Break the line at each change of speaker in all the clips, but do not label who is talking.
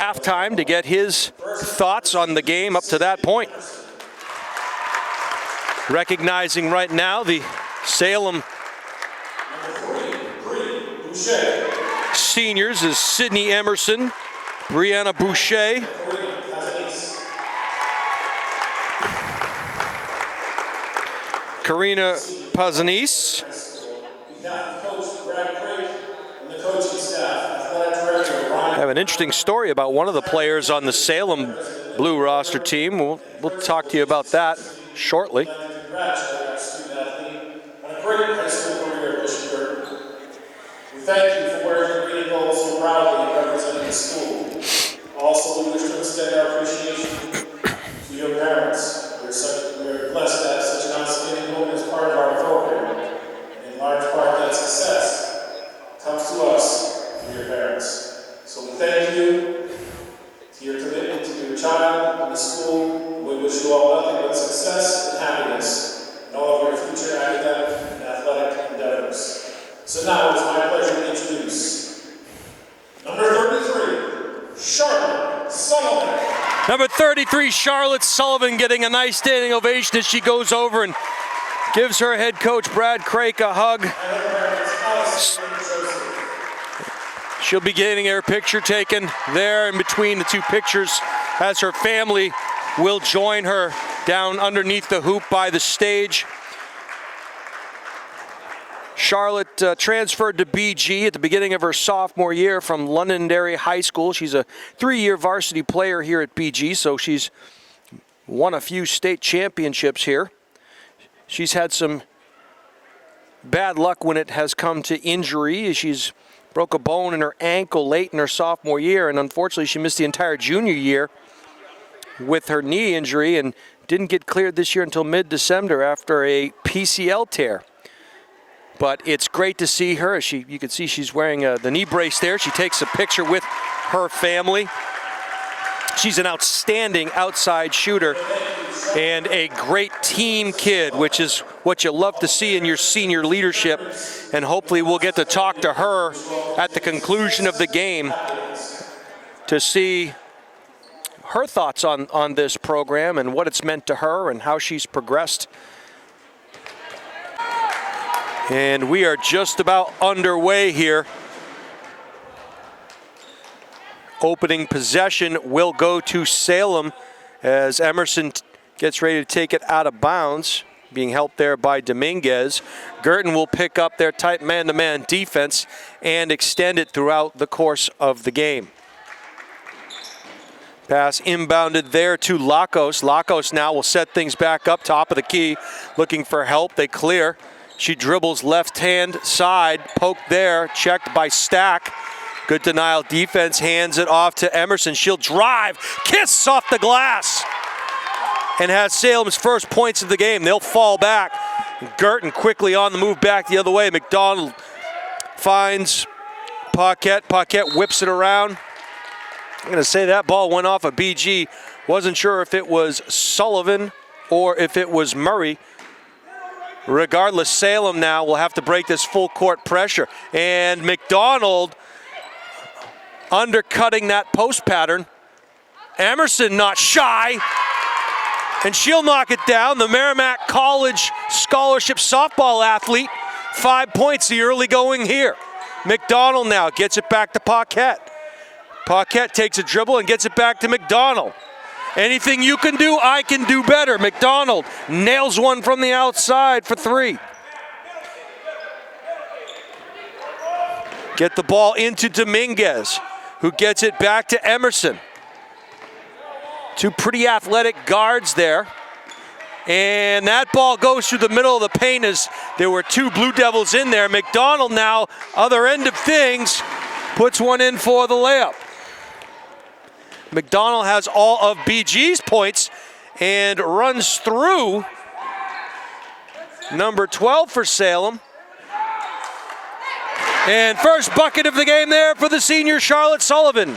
halftime to get his thoughts on the game up to that point. Recognizing right now the Salem seniors is Sydney Emerson, Brianna Boucher, Karina Pazanis, I have an interesting story about one of the players on the Salem Blue roster team. We'll talk to you about that shortly.
We thank you for wearing the green and gold so proudly and representing the school. Also, we wish to extend our appreciation to your parents. We're blessed to have such an outstanding woman as part of our program. And in large part, that success comes to us from your parents. So we thank you for your commitment to your child and the school. We wish you all nothing but success and happiness in all of your future academic and athletic endeavors. So now it's my pleasure to introduce number 33, Charlotte Sullivan.
Number 33, Charlotte Sullivan, getting a nice standing ovation as she goes over and gives her head coach Brad Craik a hug. She'll be getting her picture taken there in between the two pictures as her family will join her down underneath the hoop by the stage. Charlotte transferred to BG at the beginning of her sophomore year from Londonderry High School. She's a 3-year varsity player here at BG, so she's won a few state championships here. She's had some bad luck when it has come to injury. She's broke a bone in her ankle late in her sophomore year, and unfortunately she missed the entire junior year with her knee injury and didn't get cleared this year until mid-December after a PCL tear. But it's great to see her. You can see she's wearing the knee brace there. She takes a picture with her family. She's an outstanding outside shooter and a great team kid, which is what you love to see in your senior leadership. And hopefully we'll get to talk to her at the conclusion of the game to see her thoughts on this program and what it's meant to her and how she's progressed. And we are just about underway here. Opening possession will go to Salem as Emerson gets ready to take it out of bounds, being helped there by Dominguez. Guertin will pick up their tight man-to-man defense and extend it throughout the course of the game. Pass inbounded there to Lacos. Lacos now will set things back up top of the key, looking for help. They clear. She dribbles left-hand side, poked there, checked by Stack. Good denial defense, hands it off to Emerson. She'll drive, kiss off the glass, and has Salem's first points of the game. They'll fall back. Guertin quickly on the move back the other way. McDonald finds Paquette. Paquette whips it around. I'm going to say that ball went off of BG. Wasn't sure if it was Sullivan or if it was Murray. Regardless, Salem now will have to break this full court pressure. And McDonald undercutting that post pattern. Emerson not shy. And she'll knock it down. The Merrimack College scholarship softball athlete. 5 points the early going here. McDonald now gets it back to Paquette. Paquette takes a dribble and gets it back to McDonald. Anything you can do, I can do better. McDonald nails one from the outside for 3. Get the ball into Dominguez, who gets it back to Emerson. Two pretty athletic guards there. And that ball goes through the middle of the paint as there were 2 Blue Devils in there. McDonald now, other end of things, puts one in for the layup. McDonald has all of BG's points and runs through number 12 for Salem. And first bucket of the game there for the senior Charlotte Sullivan.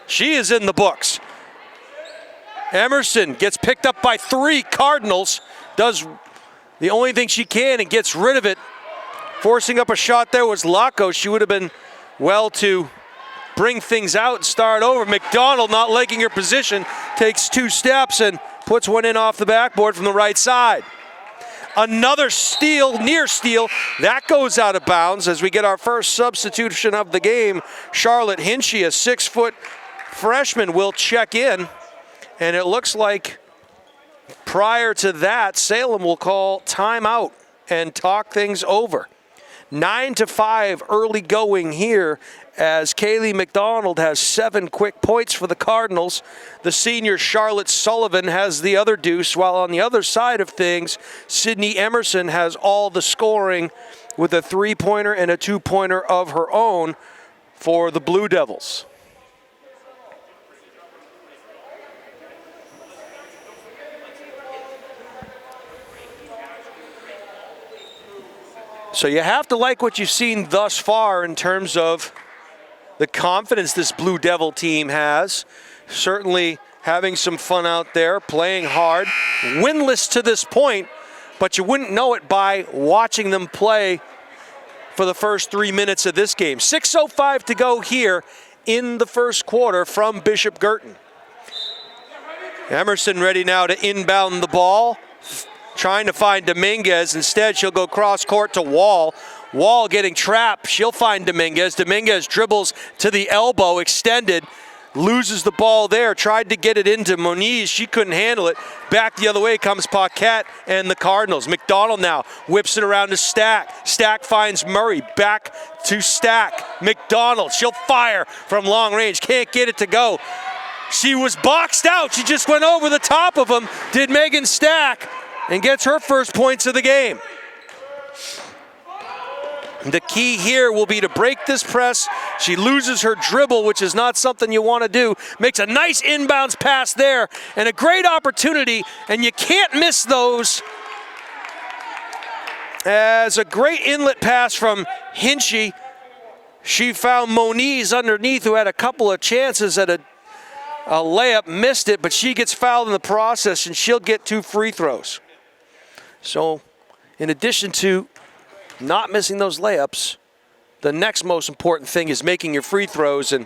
She is in the books. Emerson gets picked up by 3 Cardinals, does the only thing she can and gets rid of it. Forcing up a shot there was Lacos. She would have been well to bring things out and start over. McDonald, not liking her position, takes 2 steps and puts one in off the backboard from the right side. Another steal, near steal, that goes out of bounds as we get our first substitution of the game. Charlotte Hinchy, a 6-foot freshman, will check in. And it looks like prior to that, Salem will call timeout and talk things over. 9-5 early going here as Kaylee McDonald has 7 quick points for the Cardinals. The senior Charlotte Sullivan has the other deuce, while on the other side of things, Sydney Emerson has all the scoring with a 3-pointer and a 2-pointer of her own for the Blue Devils. So you have to like what you've seen thus far in terms of the confidence this Blue Devil team has. Certainly having some fun out there, playing hard, winless to this point, but you wouldn't know it by watching them play for the first 3 minutes of this game. 6:05 to go here in the first quarter from Bishop Guertin. Emerson ready now to inbound the ball, trying to find Dominguez. Instead, she'll go cross court to Wall. Wall getting trapped. She'll find Dominguez. Dominguez dribbles to the elbow, extended, loses the ball there, tried to get it into Moniz. She couldn't handle it. Back the other way comes Paquette and the Cardinals. McDonald now whips it around to Stack. Stack finds Murray. Back to Stack. McDonald, she'll fire from long range. Can't get it to go. She was boxed out. She just went over the top of him, did Megan Stack, and gets her first points of the game. The key here will be to break this press. She loses her dribble, which is not something you want to do. Makes a nice inbounds pass there and a great opportunity, and you can't miss those. As a great inlet pass from Hinchy. She found Moniz underneath, who had a couple of chances at a layup, missed it, but she gets fouled in the process, and she'll get 2 free throws. So in addition to not missing those layups, the next most important thing is making your free throws, and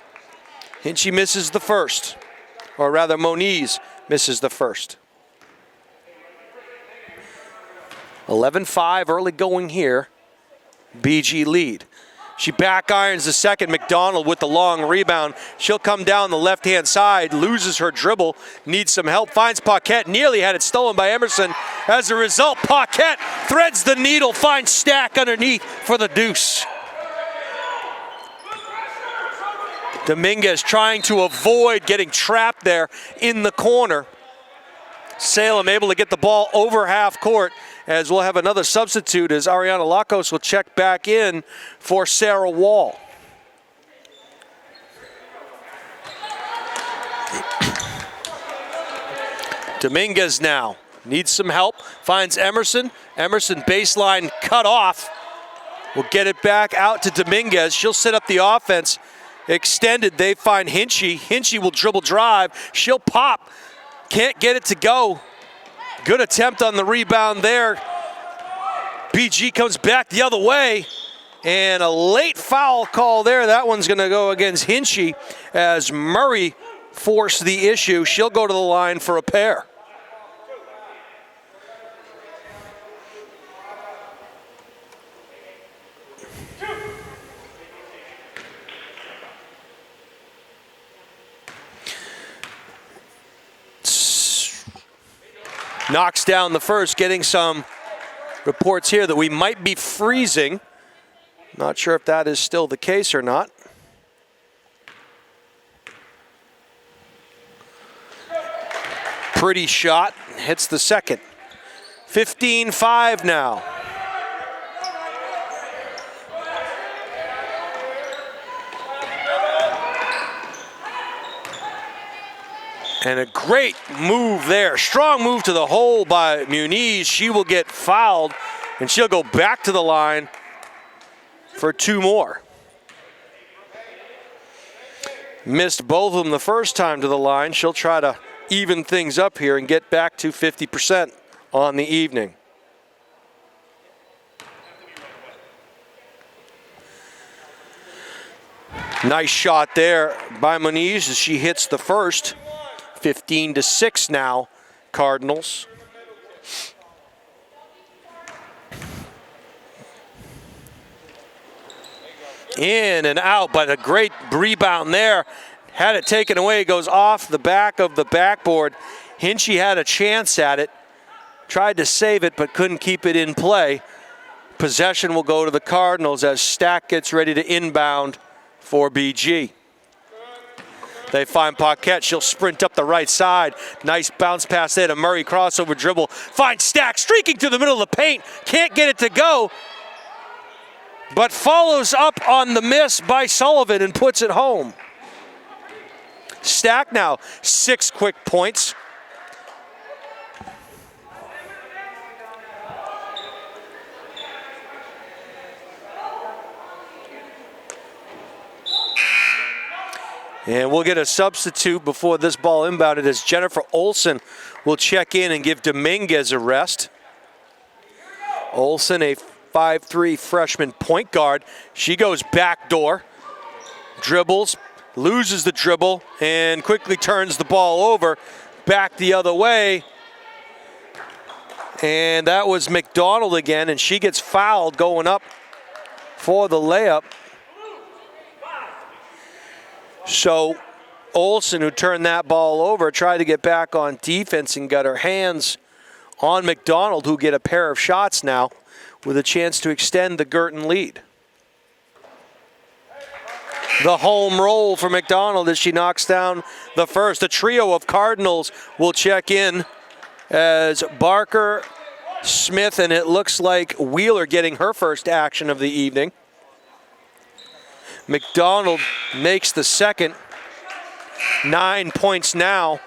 Hinchy misses the first, or rather Moniz misses the first. 11-5 early going here, BG lead. She back irons the second. McDonald with the long rebound. She'll come down the left-hand side, loses her dribble, needs some help, finds Paquette, nearly had it stolen by Emerson. As a result, Paquette threads the needle, finds Stack underneath for the deuce. Dominguez trying to avoid getting trapped there in the corner. Salem able to get the ball over half court, as we'll have another substitute as Ariana Lacos will check back in for Sarah Wall. Dominguez now needs some help, finds Emerson. Emerson baseline cut off. Will get it back out to Dominguez. She'll set up the offense. Extended, they find Hinchy. Hinchy will dribble drive. She'll pop. Can't get it to go. Good attempt on the rebound there. BG comes back the other way. And a late foul call there. That one's going to go against Hinchy as Murray forced the issue. She'll go to the line for a pair. Knocks down the first, getting some reports here that we might be freezing. Not sure if that is still the case or not. Pretty shot, hits the second. 15-5 now. And a great move there. Strong move to the hole by Muniz. She will get fouled, and she'll go back to the line for 2 more. Missed both of them the first time to the line. She'll try to even things up here and get back to 50% on the evening. Nice shot there by Moniz as she hits the first. 15-6 now, Cardinals. In and out, but a great rebound there. Had it taken away, goes off the back of the backboard. Hinchy had a chance at it. Tried to save it, but couldn't keep it in play. Possession will go to the Cardinals as Stack gets ready to inbound for BG. They find Paquette. She'll sprint up the right side. Nice bounce pass there to Murray. Crossover dribble. Finds Stack streaking to the middle of the paint. Can't get it to go, but follows up on the miss by Sullivan and puts it home. Stack now 6 quick points. And we'll get a substitute before this ball inbounded as Jennifer Olson will check in and give Dominguez a rest. Olson, a 5'3" freshman point guard. She goes backdoor, dribbles, loses the dribble, and quickly turns the ball over. Back the other way. And that was McDonald again, and she gets fouled going up for the layup. So Olson, who turned that ball over, tried to get back on defense and got her hands on McDonald, who get a pair of shots now with a chance to extend the Guertin lead. The home roll for McDonald as she knocks down the first. A trio of Cardinals will check in as Barker, Smith, and it looks like Wheeler getting her first action of the evening. McDonald makes the second. 9 points now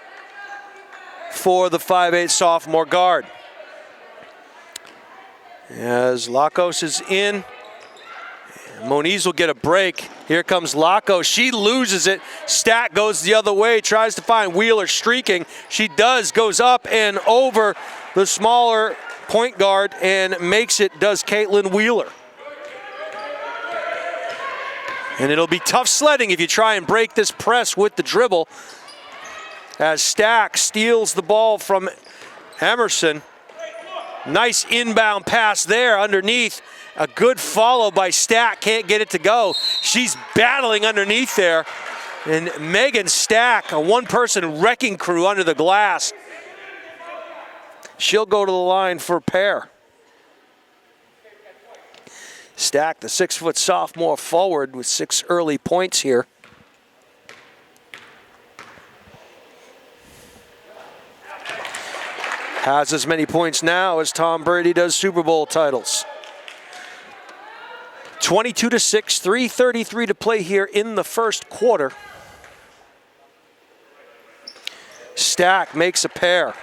for the 5'8" sophomore guard. As Lacos is in, Moniz will get a break. Here comes Lacos. She loses it. Stack goes the other way, tries to find Wheeler streaking. She does, goes up and over the smaller point guard and makes it, does Caitlin Wheeler. And it'll be tough sledding if you try and break this press with the dribble. As Stack steals the ball from Emerson. Nice inbound pass there underneath. A good follow by Stack, can't get it to go. She's battling underneath there. And Megan Stack, a one-person wrecking crew under the glass. She'll go to the line for a pair. Stack, the 6-foot sophomore forward with 6 early points here. Has as many points now as Tom Brady does Super Bowl titles. 22-6, 3:33 to play here in the first quarter. Stack makes a pair.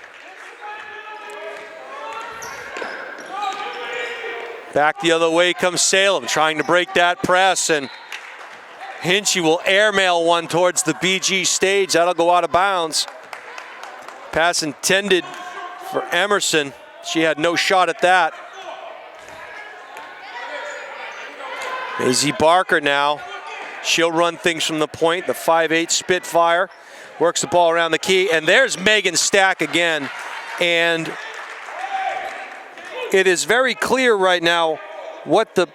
Back the other way comes Salem, trying to break that press, and Hinchy will airmail one towards the BG stage. That'll go out of bounds. Pass intended for Emerson. She had no shot at that. Maisie Barker now. She'll run things from the point. The 5'8" Spitfire works the ball around the key, and there's Megan Stack again. And it is very clear right now what the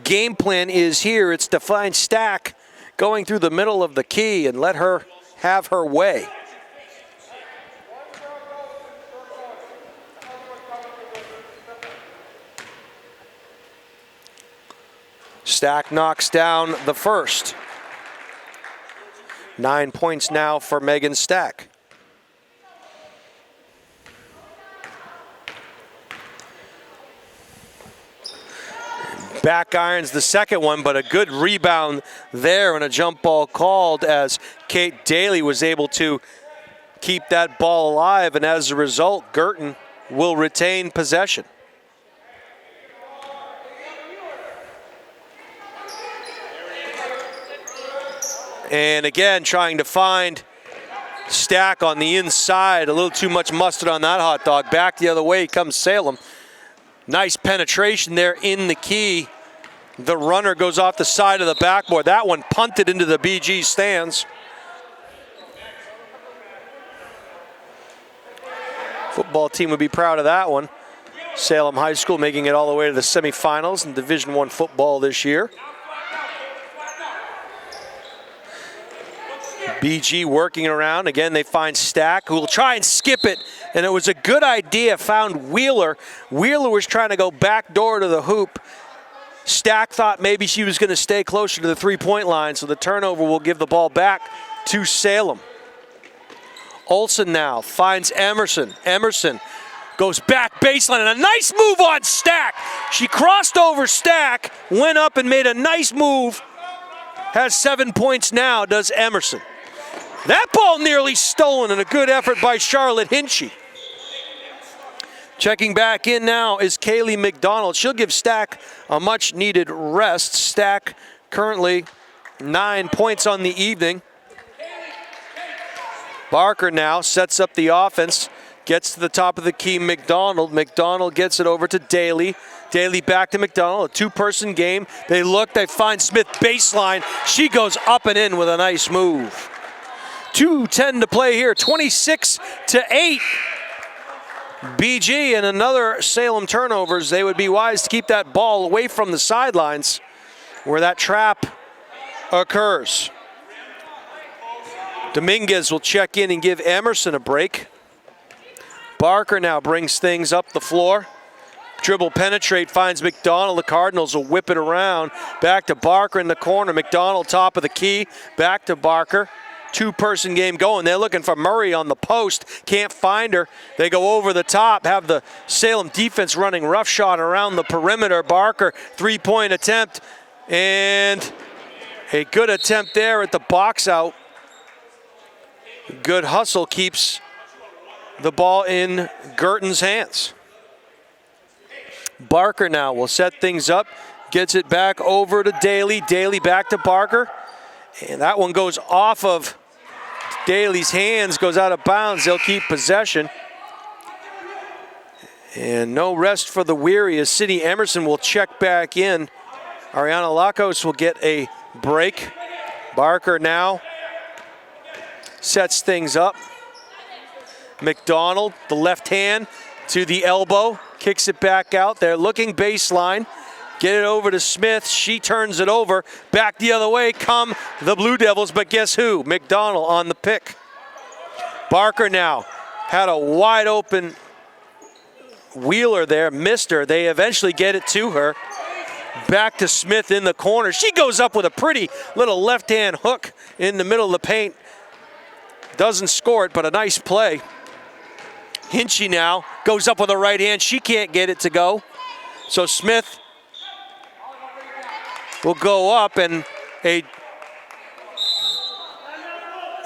game plan is here. It's to find Stack going through the middle of the key and let her have her way. Stack knocks down the first. 9 points now for Megan Stack. Back irons the second one, but a good rebound there and a jump ball called as Kate Daly was able to keep that ball alive, and as a result, Guertin will retain possession. And again, trying to find Stack on the inside. A little too much mustard on that hot dog. Back the other way comes Salem. Nice penetration there in the key. The runner goes off the side of the backboard. That one punted into the BG stands. Football team would be proud of that one. Salem High School making it all the way to the semifinals in Division I football this year. BG working around. Again, they find Stack, who will try and skip it. And it was a good idea, found Wheeler. Wheeler was trying to go back door to the hoop. Stack thought maybe she was going to stay closer to the three-point line, so the turnover will give the ball back to Salem. Olsen now finds Emerson. Emerson goes back baseline, and a nice move on Stack. She crossed over Stack, went up and made a nice move. Has 7 points now, does Emerson. That ball nearly stolen, and a good effort by Charlotte Hinchy. Checking back in now is Kaylee McDonald. She'll give Stack a much-needed rest. Stack currently 9 points on the evening. Barker now sets up the offense, gets to the top of the key, McDonald. McDonald gets it over to Daly. Daly back to McDonald, a two-person game. They look, they find Smith baseline. She goes up and in with a nice move. 2:10 to play here, 26-8. BG and another Salem turnovers. They would be wise to keep that ball away from the sidelines where that trap occurs. Dominguez will check in and give Emerson a break. Barker now brings things up the floor. Dribble penetrate, finds McDonald. The Cardinals will whip it around. Back to Barker in the corner. McDonald top of the key. Back to Barker. Two-person game going. They're looking for Murray on the post. Can't find her. They go over the top. Have the Salem defense running roughshod around the perimeter. Barker, three-point attempt. And a good attempt there at the box out. Good hustle keeps the ball in Guertin's hands. Barker now will set things up. Gets it back over to Daly. Daly back to Barker. And that one goes off of Daly's hands, goes out of bounds. They'll keep possession. And no rest for the weary as Sydney Emerson will check back in. Ariana Lacos will get a break. Barker now sets things up. McDonald, the left hand to the elbow, kicks it back out. They're looking baseline. Get it over to Smith. She turns it over. Back the other way come the Blue Devils, but guess who? McDonald on the pick. Barker now had a wide open Wheeler there, missed her. They eventually get it to her. Back to Smith in the corner. She goes up with a pretty little left-hand hook in the middle of the paint. Doesn't score it, but a nice play. Hinchy now goes up with a right hand. She can't get it to go. So Smith will go up, and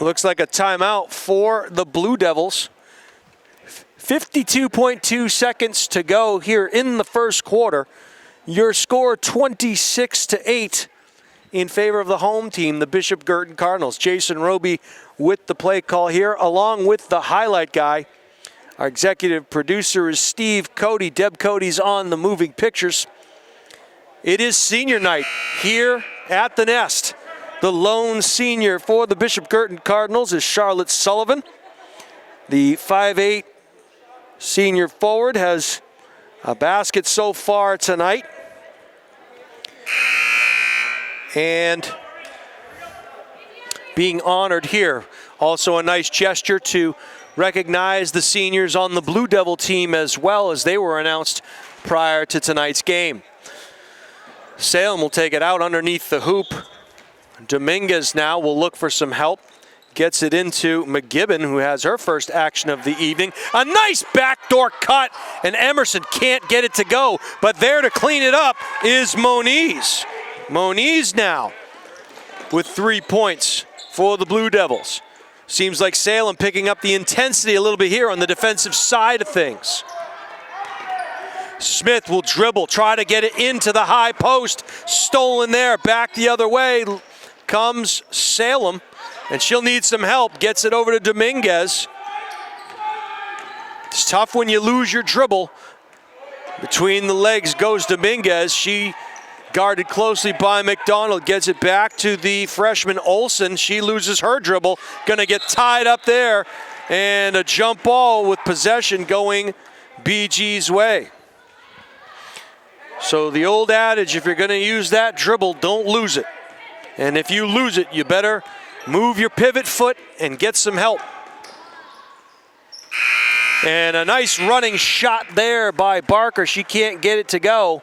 looks like a timeout for the Blue Devils. 52.2 seconds to go here in the first quarter. Your score 26-8 in favor of the home team, the Bishop Guertin Cardinals. Jason Roby with the play call here, along with the highlight guy. Our executive producer is Steve Cody. Deb Cody's on the moving pictures. It is senior night here at the Nest. The lone senior for the Bishop Guertin Cardinals is Charlotte Sullivan. The 5'8" senior forward has a basket so far tonight. And being honored here. Also a nice gesture to recognize the seniors on the Blue Devil team as well, as they were announced prior to tonight's game. Salem will take it out underneath the hoop. Dominguez now will look for some help. Gets it into McGibbon, who has her first action of the evening. A nice backdoor cut, and Emerson can't get it to go. But there to clean it up is Moniz. Moniz now with 3 points for the Blue Devils. Seems like Salem picking up the intensity a little bit here on the defensive side of things. Smith will dribble, try to get it into the high post. Stolen there, back the other way comes Salem, and she'll need some help. Gets it over to Dominguez. It's tough when you lose your dribble. Between the legs goes Dominguez. She Guarded closely by McDonald. Gets it back to the freshman Olsen. She loses her dribble. Going to get tied up there. And a jump ball with possession going BG's way. So the old adage, if you're going to use that dribble, don't lose it. And if you lose it, you better move your pivot foot and get some help. And a nice running shot there by Barker. She can't get it to go.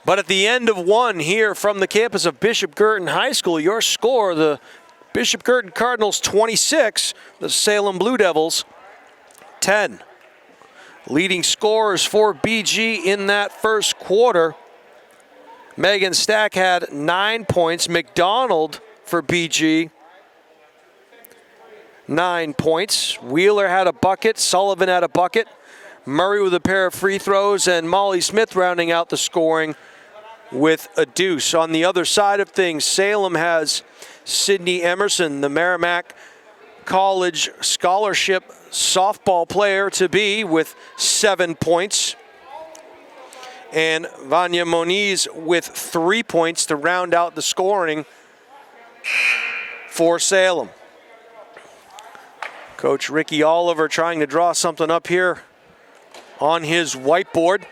But at the end of one here from the campus of Bishop Guertin High School, your score, the Bishop Guertin Cardinals 26, the Salem Blue Devils 10. Leading scorers for BG in that first quarter. Megan Stack had 9 points. McDonald for BG, 9 points. Wheeler had a bucket. Sullivan had a bucket. Murray with a pair of free throws, and Molly Smith rounding out the scoring with a deuce. On the other side of things, Salem has Sydney Emerson, the Merrimack College scholarship softball player to be, with 7 points. And Vanya Moniz with 3 points to round out the scoring for Salem. Coach Ricky Oliver trying to draw something up here on his whiteboard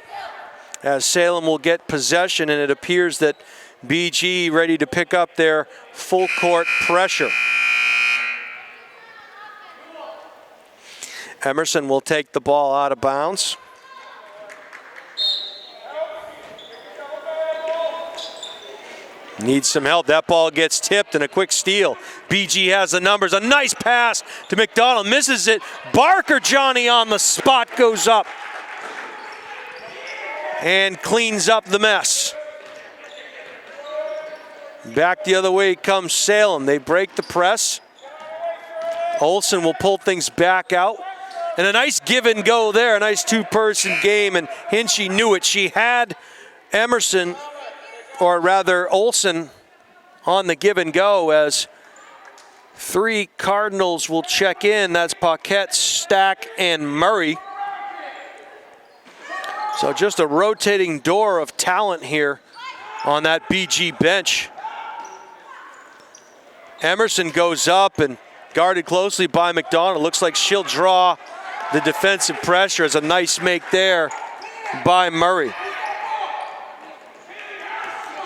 as Salem will get possession, and it appears that BG ready to pick up their full court pressure. Emerson will take the ball out of bounds. Needs some help. That ball gets tipped and a quick steal. BG has the numbers. A nice pass to McDonald. Misses it. Barker Johnny on the spot goes up and cleans up the mess. Back the other way comes Salem. They break the press. Olsen will pull things back out. And a nice give and go there. A nice two-person game, and Hinchy knew it. She had Emerson, or rather Olsen, on the give and go as 3 Cardinals will check in. That's Paquette, Stack, and Murray. So just a rotating door of talent here on that BG bench. Emerson goes up and guarded closely by McDonald. Looks like she'll draw the defensive pressure. As a nice make there by Murray.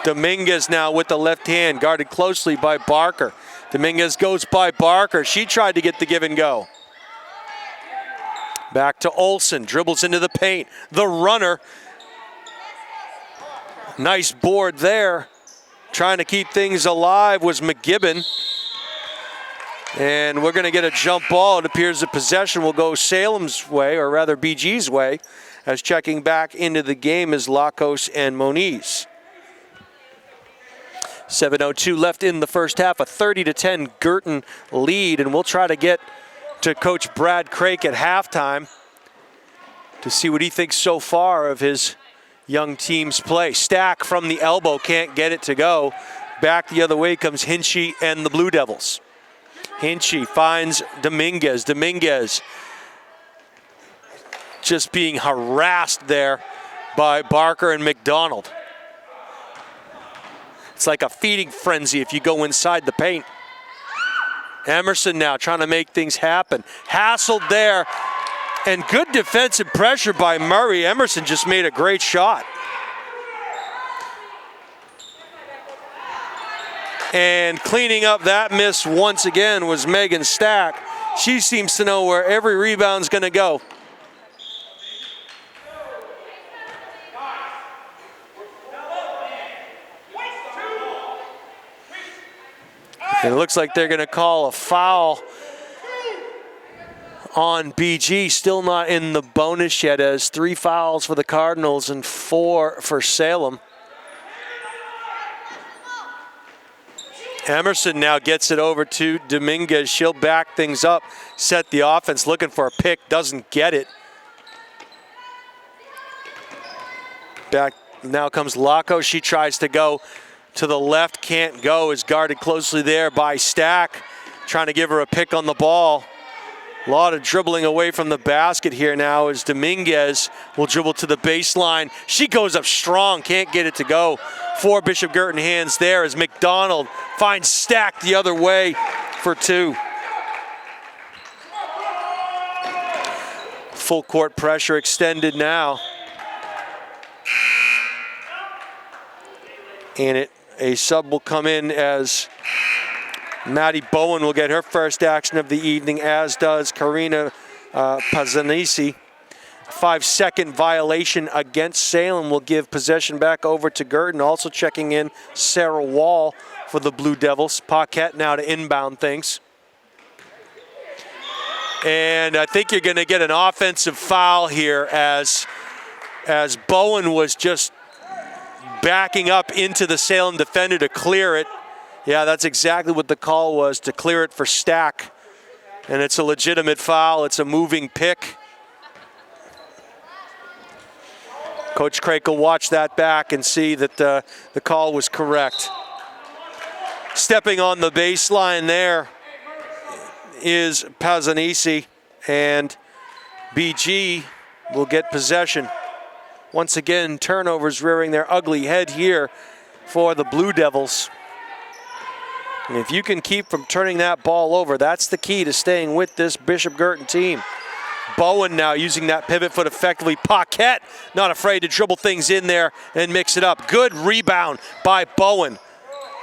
Dominguez now with the left hand, guarded closely by Barker. Dominguez goes by Barker. She tried to get the give and go. Back to Olsen, dribbles into the paint. The runner. Nice board there. Trying to keep things alive was McGibbon. And we're going to get a jump ball. It appears the possession will go Salem's way, or rather BG's way, as checking back into the game is Lacos and Moniz. 7:02 left in the first half, a 30-10 Guertin lead, and we'll try to get to Coach Brad Crake at halftime to see what he thinks so far of his young team's play. Stack from the elbow, can't get it to go. Back the other way comes Hinchy and the Blue Devils. Hinchy finds Dominguez. Dominguez just being harassed there by Barker and McDonald. It's like a feeding frenzy if you go inside the paint. Emerson now trying to make things happen. Hassled there, and good defensive pressure by Murray. Emerson just made a great shot. And cleaning up that miss once again was Megan Stack. She seems to know where every rebound's going to go. And it looks like they're going to call a foul on BG. Still not in the bonus yet, as 3 fouls for the Cardinals and 4 for Salem. Emerson now gets it over to Dominguez. She'll back things up, set the offense, looking for a pick, doesn't get it. Back now comes Laco. She tries to go to the left, can't go, is guarded closely there by Stack, trying to give her a pick on the ball. A lot of dribbling away from the basket here now as Dominguez will dribble to the baseline. She goes up strong, can't get it to go. 4 Bishop Guertin hands there as McDonald finds Stack the other way for 2. Full court pressure extended now. And a sub will come in as Maddie Bowen will get her first action of the evening, as does Karina Pazanisi. 5-second violation against Salem will give possession back over to Guertin. Also checking in Sarah Wall for the Blue Devils. Paquette now to inbound things. And I think you're going to get an offensive foul here as Bowen was just backing up into the Salem defender to clear it. Yeah, that's exactly what the call was, to clear it for Stack. And it's a legitimate foul. It's a moving pick. Coach Craig will watch that back and see that the call was correct. Stepping on the baseline there is Pazanisi, and BG will get possession. Once again, turnovers rearing their ugly head here for the Blue Devils. And if you can keep from turning that ball over, that's the key to staying with this Bishop Guertin team. Bowen now using that pivot foot effectively. Paquette not afraid to dribble things in there and mix it up. Good rebound by Bowen.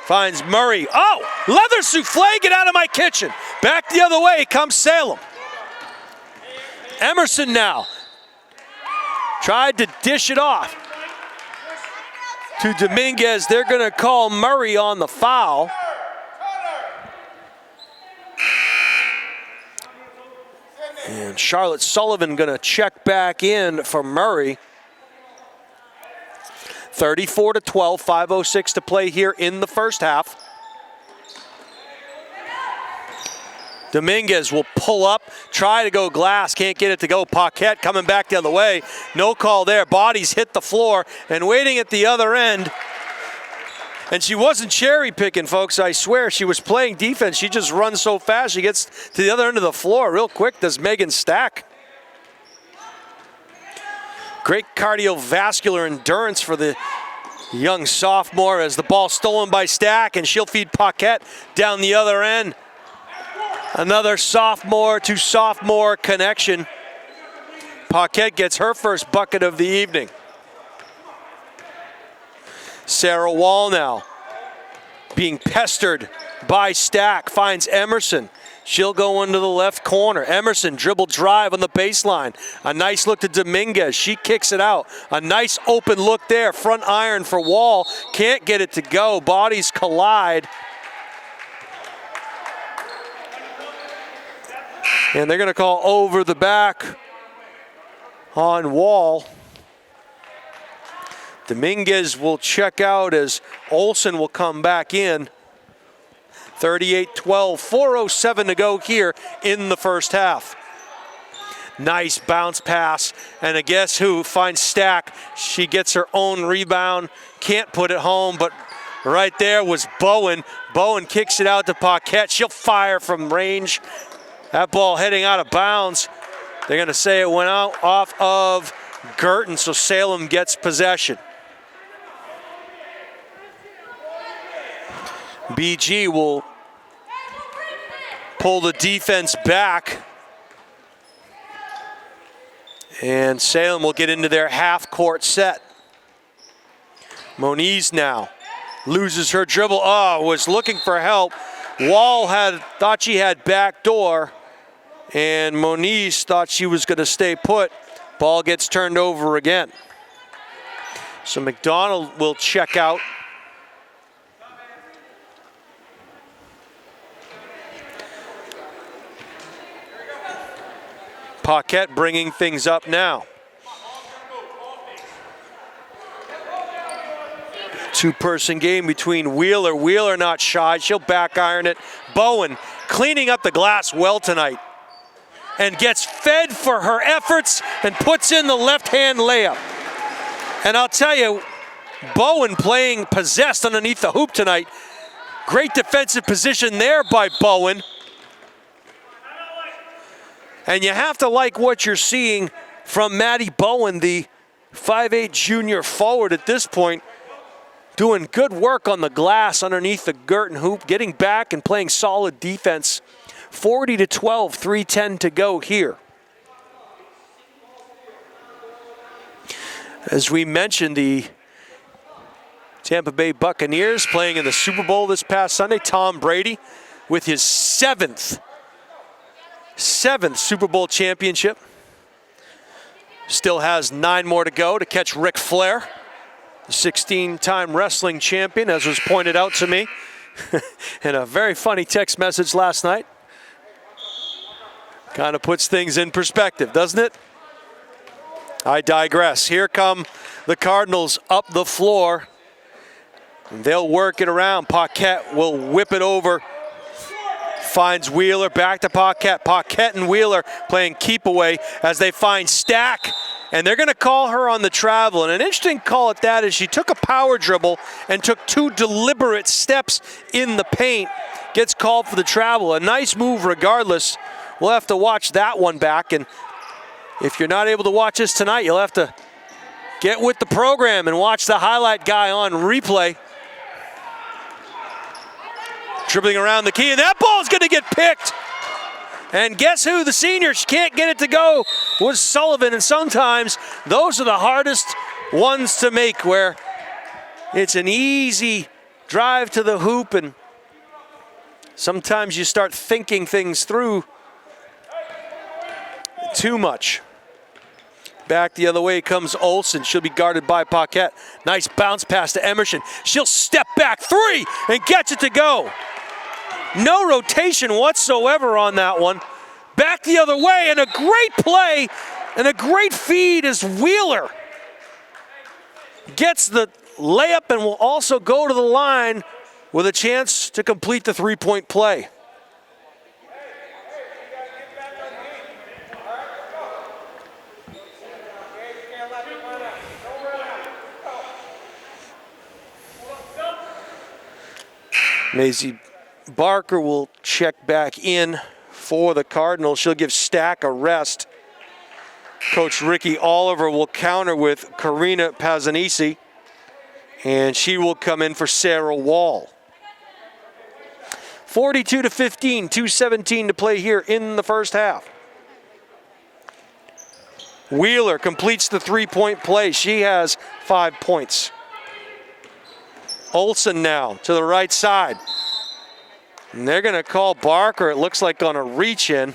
Finds Murray. Oh, leather souffle, get out of my kitchen. Back the other way comes Salem. Emerson now tried to dish it off to Dominguez. They're going to call Murray on the foul. And Charlotte Sullivan going to check back in for Murray. 34-12, 5:06 to play here in the first half. Dominguez will pull up, try to go glass, can't get it to go. Paquette coming back the other way. No call there. Bodies hit the floor, and waiting at the other end. And she wasn't cherry picking, folks. I swear, she was playing defense. She just runs so fast. She gets to the other end of the floor real quick. Does Megan Stack. Great cardiovascular endurance for the young sophomore as the ball stolen by Stack, and she'll feed Paquette down the other end. Another sophomore to sophomore connection. Paquette gets her first bucket of the evening. Sarah Wall now being pestered by Stack, finds Emerson. She'll go into the left corner. Emerson dribble drive on the baseline. A nice look to Dominguez. She kicks it out. A nice open look there. Front iron for Wall. Can't get it to go. Bodies collide. And they're going to call over the back on Wall. Dominguez will check out as Olsen will come back in. 38-12, 4:07 to go here in the first half. Nice bounce pass, and a guess who finds Stack. She gets her own rebound, can't put it home, but right there was Bowen. Bowen kicks it out to Paquette. She'll fire from range. That ball heading out of bounds. They're going to say it went out off of Guertin, so Salem gets possession. BG will pull the defense back, and Salem will get into their half-court set. Moniz now loses her dribble. Oh, was looking for help. Wall thought she had back door, and Moniz thought she was going to stay put. Ball gets turned over again. So McDonald will check out. Paquette bringing things up now. Two-person game between Wheeler. Wheeler not shy. She'll back iron it. Bowen cleaning up the glass well tonight and gets fed for her efforts and puts in the left-hand layup. And I'll tell you, Bowen playing possessed underneath the hoop tonight. Great defensive position there by Bowen. And you have to like what you're seeing from Maddie Bowen, the 5'8 junior forward at this point, doing good work on the glass underneath the Guertin hoop, getting back and playing solid defense. 40-12, 3:10 to go here. As we mentioned, the Tampa Bay Buccaneers playing in the Super Bowl this past Sunday. Tom Brady with his seventh Super Bowl championship. Still has 9 more to go to catch Ric Flair, the 16-time wrestling champion, as was pointed out to me in a very funny text message last night. Kind of puts things in perspective, doesn't it? I digress. Here come the Cardinals up the floor. They'll work it around. Paquette will whip it over. Finds Wheeler, back to Paquette. Paquette and Wheeler playing keep away as they find Stack. And they're going to call her on the travel. And an interesting call at that is she took a power dribble and took 2 deliberate steps in the paint. Gets called for the travel. A nice move regardless. We'll have to watch that one back. And if you're not able to watch this tonight, you'll have to get with the program and watch the highlight guy on replay. Dribbling around the key, and that ball's going to get picked. And guess who? The senior, she can't get it to go, was Sullivan. And sometimes those are the hardest ones to make, where it's an easy drive to the hoop, and sometimes you start thinking things through too much. Back the other way comes Olsen. She'll be guarded by Paquette. Nice bounce pass to Emerson. She'll step back 3 and gets it to go. No rotation whatsoever on that one. Back the other way, and a great play and a great feed as Wheeler gets the layup and will also go to the line with a chance to complete the 3-point play. Maisie Barker will check back in for the Cardinals. She'll give Stack a rest. Coach Ricky Oliver will counter with Karina Pazanisi, and she will come in for Sarah Wall. 42-15, 2:17 to play here in the first half. Wheeler completes the 3-point play. She has 5 points. Olsen now to the right side. And they're going to call Barker, it looks like, on a reach-in.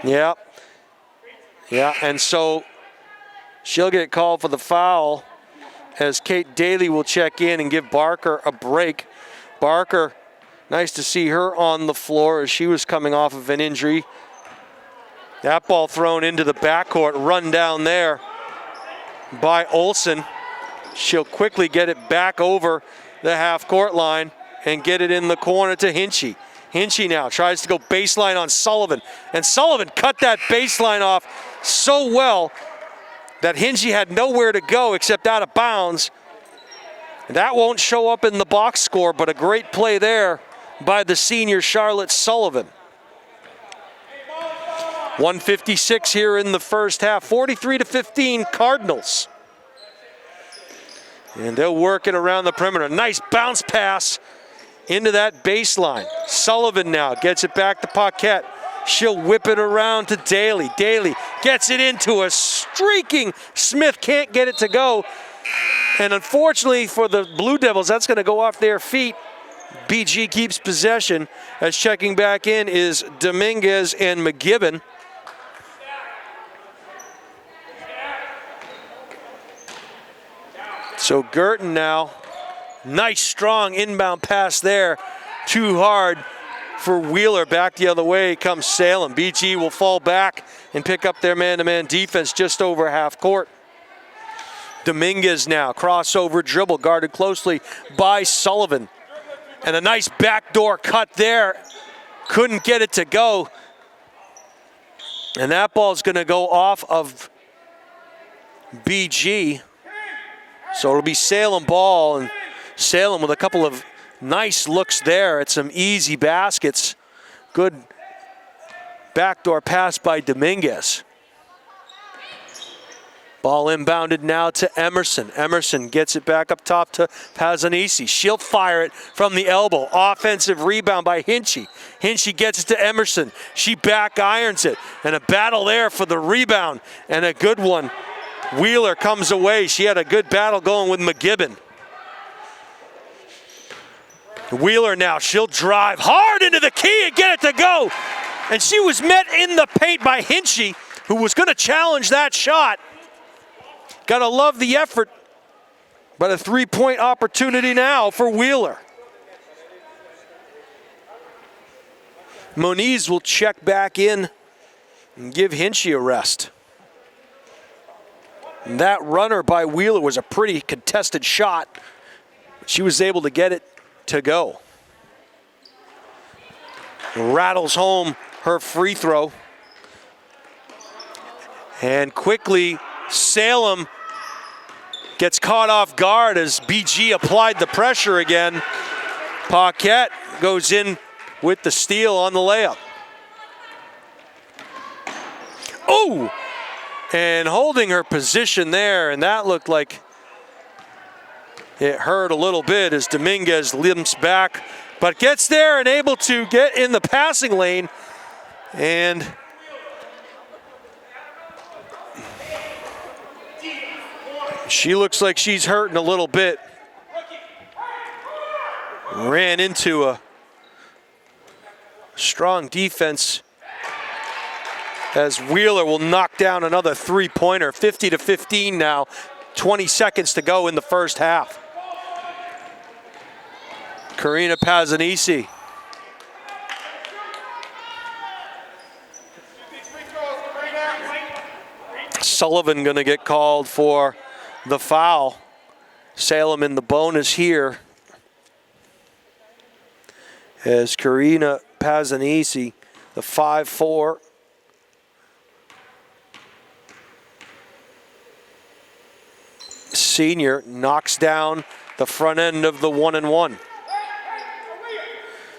Yeah, and so she'll get called for the foul as Kate Daly will check in and give Barker a break. Barker, nice to see her on the floor as she was coming off of an injury. That ball thrown into the backcourt, run down there by Olsen. She'll quickly get it back over the half-court line and get it in the corner to Hinchy. Hinchy now tries to go baseline on Sullivan, and Sullivan cut that baseline off so well that Hinchy had nowhere to go except out of bounds. That won't show up in the box score, but a great play there by the senior Charlotte Sullivan. 1:56 here in the first half, 43-15 Cardinals. And they'll work it around the perimeter. Nice bounce pass into that baseline. Sullivan now gets it back to Paquette. She'll whip it around to Daly. Daly gets it into a streaking Smith. Can't get it to go. And unfortunately for the Blue Devils, that's going to go off their feet. BG keeps possession as checking back in is Dominguez and McGibbon. So Guertin now, nice strong inbound pass there. Too hard for Wheeler. Back the other way comes Salem. BG will fall back and pick up their man-to-man defense just over half court. Dominguez now, crossover dribble, guarded closely by Sullivan. And a nice backdoor cut there. Couldn't get it to go. And that ball's going to go off of BG. So it'll be Salem ball, and Salem with a couple of nice looks there at some easy baskets. Good Backdoor pass by Dominguez. Ball inbounded now to Emerson. Emerson gets it back up top to Pazanisi. She'll fire it from the elbow. Offensive rebound by Hinchy. Hinchy gets it to Emerson. She back irons it. And a battle there for the rebound. And a good one. Wheeler comes away. She had a good battle going with McGibbon. Wheeler now, she'll drive hard into the key and get it to go. And she was met in the paint by Hinchy, who was going to challenge that shot. Gotta love the effort, but a three-point opportunity now for Wheeler. Moniz will check back in and give Hinchy a rest. And that runner by Wheeler was a pretty contested shot, but she was able to get it to go. Rattles home her free throw. And quickly, Salem gets caught off guard as BG applied the pressure again. Paquette goes in with the steal on the layup. Oh! And holding her position there, and that looked like it hurt a little bit as Dominguez limps back, but gets there and able to get in the passing lane. And she looks like she's hurting a little bit. Ran into a strong defense as Wheeler will knock down another three-pointer. 50-15 now. 20 seconds to go in the first half. Karina Pazanisi. Sullivan gonna get called for the foul. Salem in the bonus here as Karina Pazanisi, the 5'4", senior, knocks down the front end of the 1-and-1.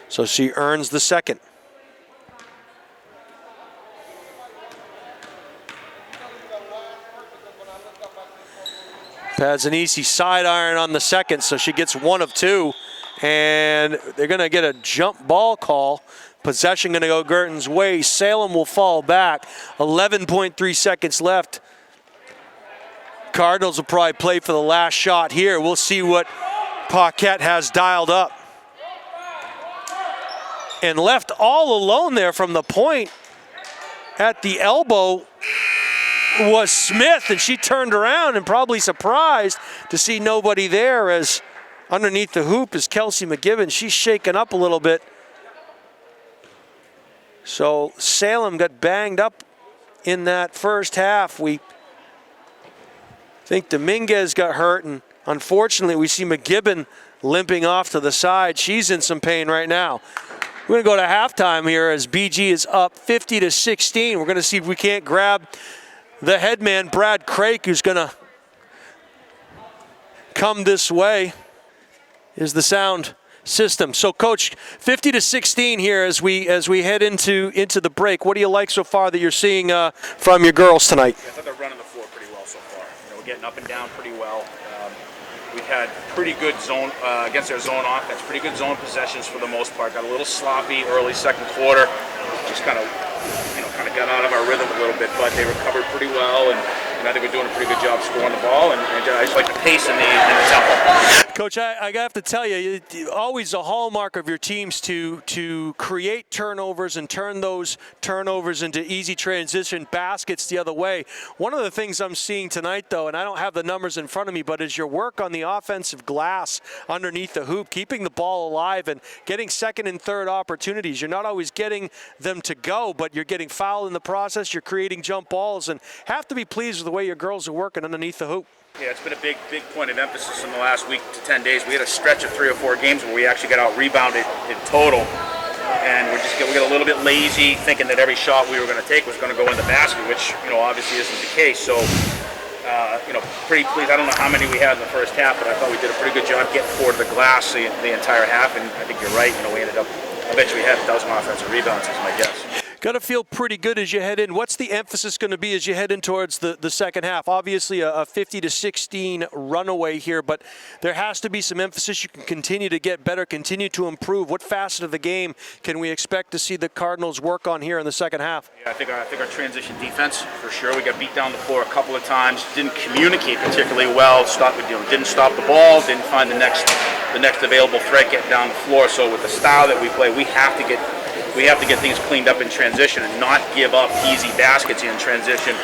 So she earns the second. Pazanisi side iron on the second, so she gets one of two. And they're going to get a jump ball call. Possession going to go Guertin's way. Salem will fall back. 11.3 seconds left. Cardinals will probably play for the last shot here. We'll see what Paquette has dialed up. And left all alone there from the point at the elbow was Smith, and she turned around and probably surprised to see nobody there as underneath the hoop is Kelsey McGibbon. She's shaken up a little bit. So Salem got banged up in that first half. We think Dominguez got hurt, and unfortunately we see McGibbon limping off to the side. She's in some pain right now. We're going to go to halftime here as BG is up 50-16. We're going to see if we can't grab the headman, Brad Craik, who's going to come this way. Is the sound system. So, Coach, 50-16 here as we head into the break. What do you like so far that you're seeing from your girls tonight?
I thought they're running the floor pretty well so far. We're getting up and down pretty well. We've had pretty good zone against their zone offense. Pretty good zone possessions for the most part. Got a little sloppy early second quarter. Just kind of got out of our rhythm a little bit, but they recovered pretty well, and I think we're doing a pretty good job scoring the ball, and I just like the pace in the tempo.
Coach, I have to tell you, always a hallmark of your teams to create turnovers and turn those turnovers into easy transition baskets the other way. One of the things I'm seeing tonight, though, and I don't have the numbers in front of me, but is your work on the offensive glass underneath the hoop, keeping the ball alive and getting second and third opportunities. You're not always getting them to go, but you're getting fouled in the process. You're creating jump balls, and have to be pleased with the way your girls are working underneath the hoop.
Yeah, it's been a big point of emphasis in the last week to 10 days. We had a stretch of 3 or 4 games where we actually got out-rebounded in total, and we got a little bit lazy, thinking that every shot we were going to take was going to go in the basket, which obviously isn't the case. So, pretty pleased. I don't know how many we had in the first half, but I thought we did a pretty good job getting forward to the glass the entire half. And I think you're right. We ended up eventually had a dozen offensive rebounds, is my guess.
Got to feel pretty good as you head in. What's the emphasis going to be as you head in towards the second half? Obviously a 50-16 runaway here, but there has to be some emphasis. You can continue to get better, continue to improve. What facet of the game can we expect to see the Cardinals work on here in the second half?
Yeah, I think our transition defense, for sure. We got beat down the floor a couple of times. Didn't communicate particularly well. Didn't stop the ball. Didn't find the next available threat getting down the floor. So with the style that we play, we have to get things cleaned up in transition and not give up easy baskets in transition.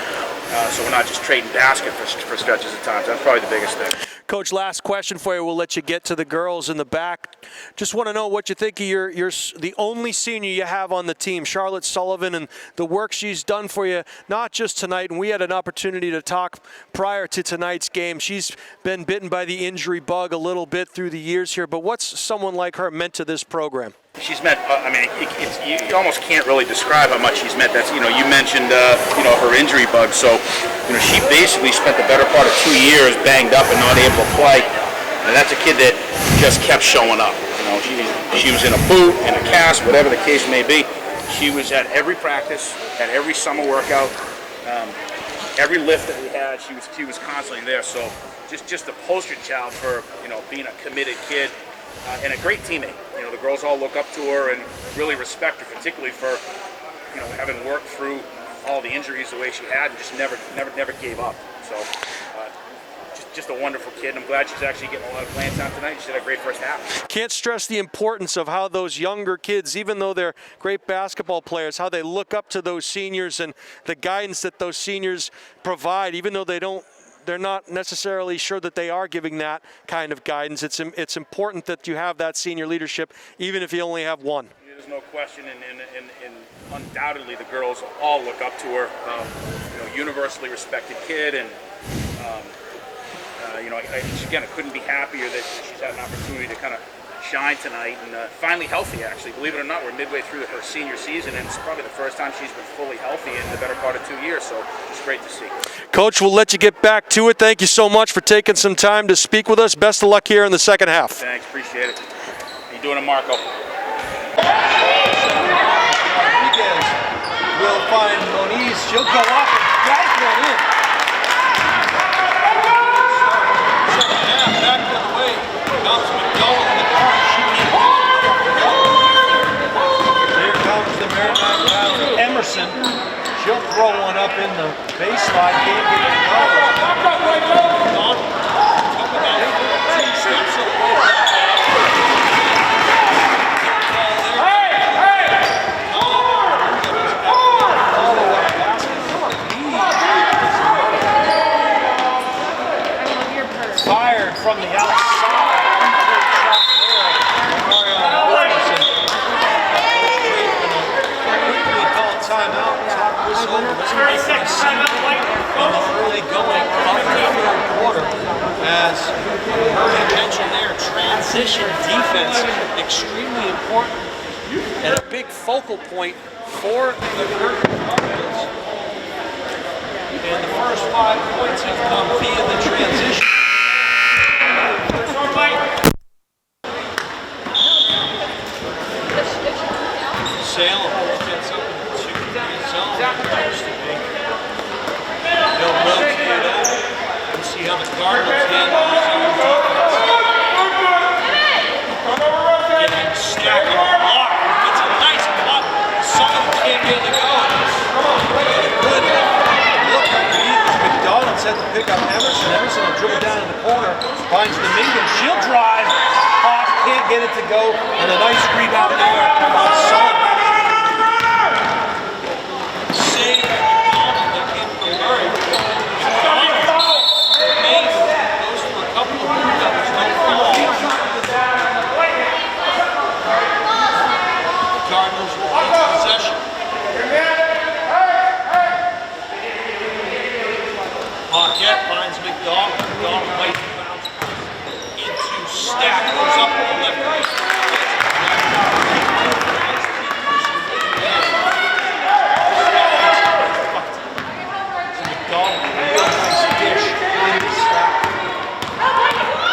So we're not just trading basket for stretches of time. That's probably the biggest thing.
Coach, last question for you. We'll let you get to the girls in the back. Just want to know what you think of the only senior you have on the team, Charlotte Sullivan, and the work she's done for you, not just tonight. And we had an opportunity to talk prior to tonight's game. She's been bitten by the injury bug a little bit through the years here, but what's someone like her meant to this program?
She's meant. You almost can't really describe how much she's meant. That's you mentioned her injury bug. So she basically spent the better part of 2 years banged up and not able to play. And that's a kid that just kept showing up. She was in a boot, in a cast, whatever the case may be. She was at every practice, at every summer workout, every lift that we had. She was constantly there. So just a poster child for being a committed kid. And a great teammate. The girls all look up to her and really respect her, particularly for having worked through all the injuries the way she had and just never gave up. So just a wonderful kid. And I'm glad she's actually getting a lot of playing time tonight. She had a great first half.
Can't stress the importance of how those younger kids, even though they're great basketball players, how they look up to those seniors and the guidance that those seniors provide, even though they're not necessarily sure that they are giving that kind of guidance. It's important that you have that senior leadership, even if you only have one.
There's no question, and undoubtedly the girls all look up to her. Universally respected kid, and I couldn't be happier that she's had an opportunity to kind of shine tonight and finally healthy, actually. Believe it or not, we're midway through her senior season, and it's probably the first time she's been fully healthy in the better part of 2 years, so it's great to see.
Coach, we'll let you get back to it. Thank you so much for taking some time to speak with us. Best of luck here in the second half.
Thanks, appreciate it. How you doing, Marco?
We'll find Moniz. She'll go up and drag one in. Back the other way. Comes McDowell in the corner. Here comes the Maritime Valley. Emerson. She'll throw one up in the baseline. Can't get it going. Steps away. Fired from the outside. Quickly called timeout. Top whistle. Early going up in the third quarter. As Herman mentioned there, transition defense extremely important and a big focal point for the Guertin offense. And the first 5 points have come via the transition. Salem gets up in the 2-3 zone. They'll rotate it over. We'll see how the Cardinals handle the zone defense. Getting stacked on the block. It's a nice block. Salem can't get it going. Good look underneath as McDonald's had to pick up Emerson. Emerson will dribble down in the corner. Finds Dominguez. She'll drive. Off. Can't get it to go. And a nice rebound there on Salem. Finds McDonald. McDonald might bounce into Stack. Goes up to the left. McDonald, real nice dish into Stack.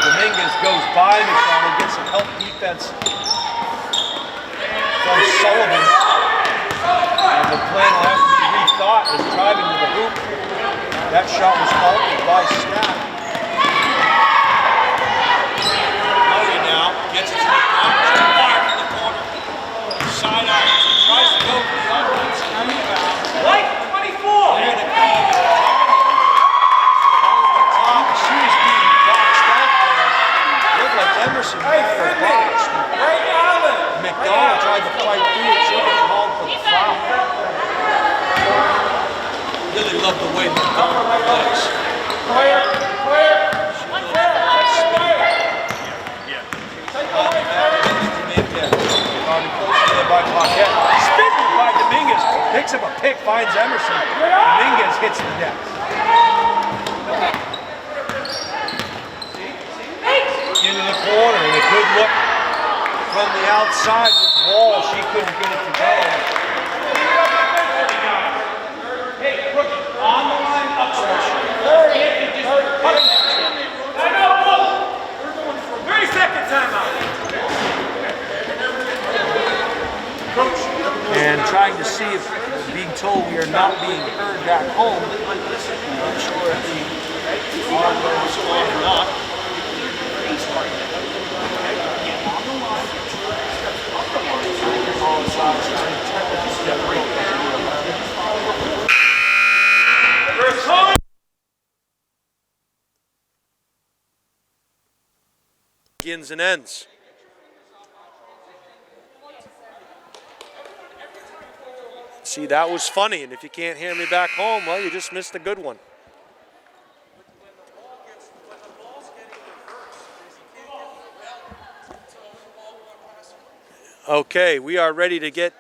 Dominguez goes by McDonald, gets some help defense from Sullivan. And the plan will have to be rethought is driving to the hoop. That shot was altered by Stack. Murray now gets it to the corner. Fire from the corner. Side iron. He tries to go for the offense. White 24. There they go. She was being boxed out there. Looked like Emerson had her boxed. McDonald tried to fight through it. She was called for the foul. Really love the way McDonald plays. Spin by Dominguez. Picks up a pick, finds Emerson. Dominguez hits the net. Into the corner and a good look from the outside with Wall. She couldn't get it to go. Hey, rookie, on the line upstairs. 30-second timeout. And trying to see if being told we are not being heard back home. I'm sure if the audio is on or not.
Begins and ends. See, that was funny, and if you can't hear me back home, well, you just missed a good one. Okay, we are ready to get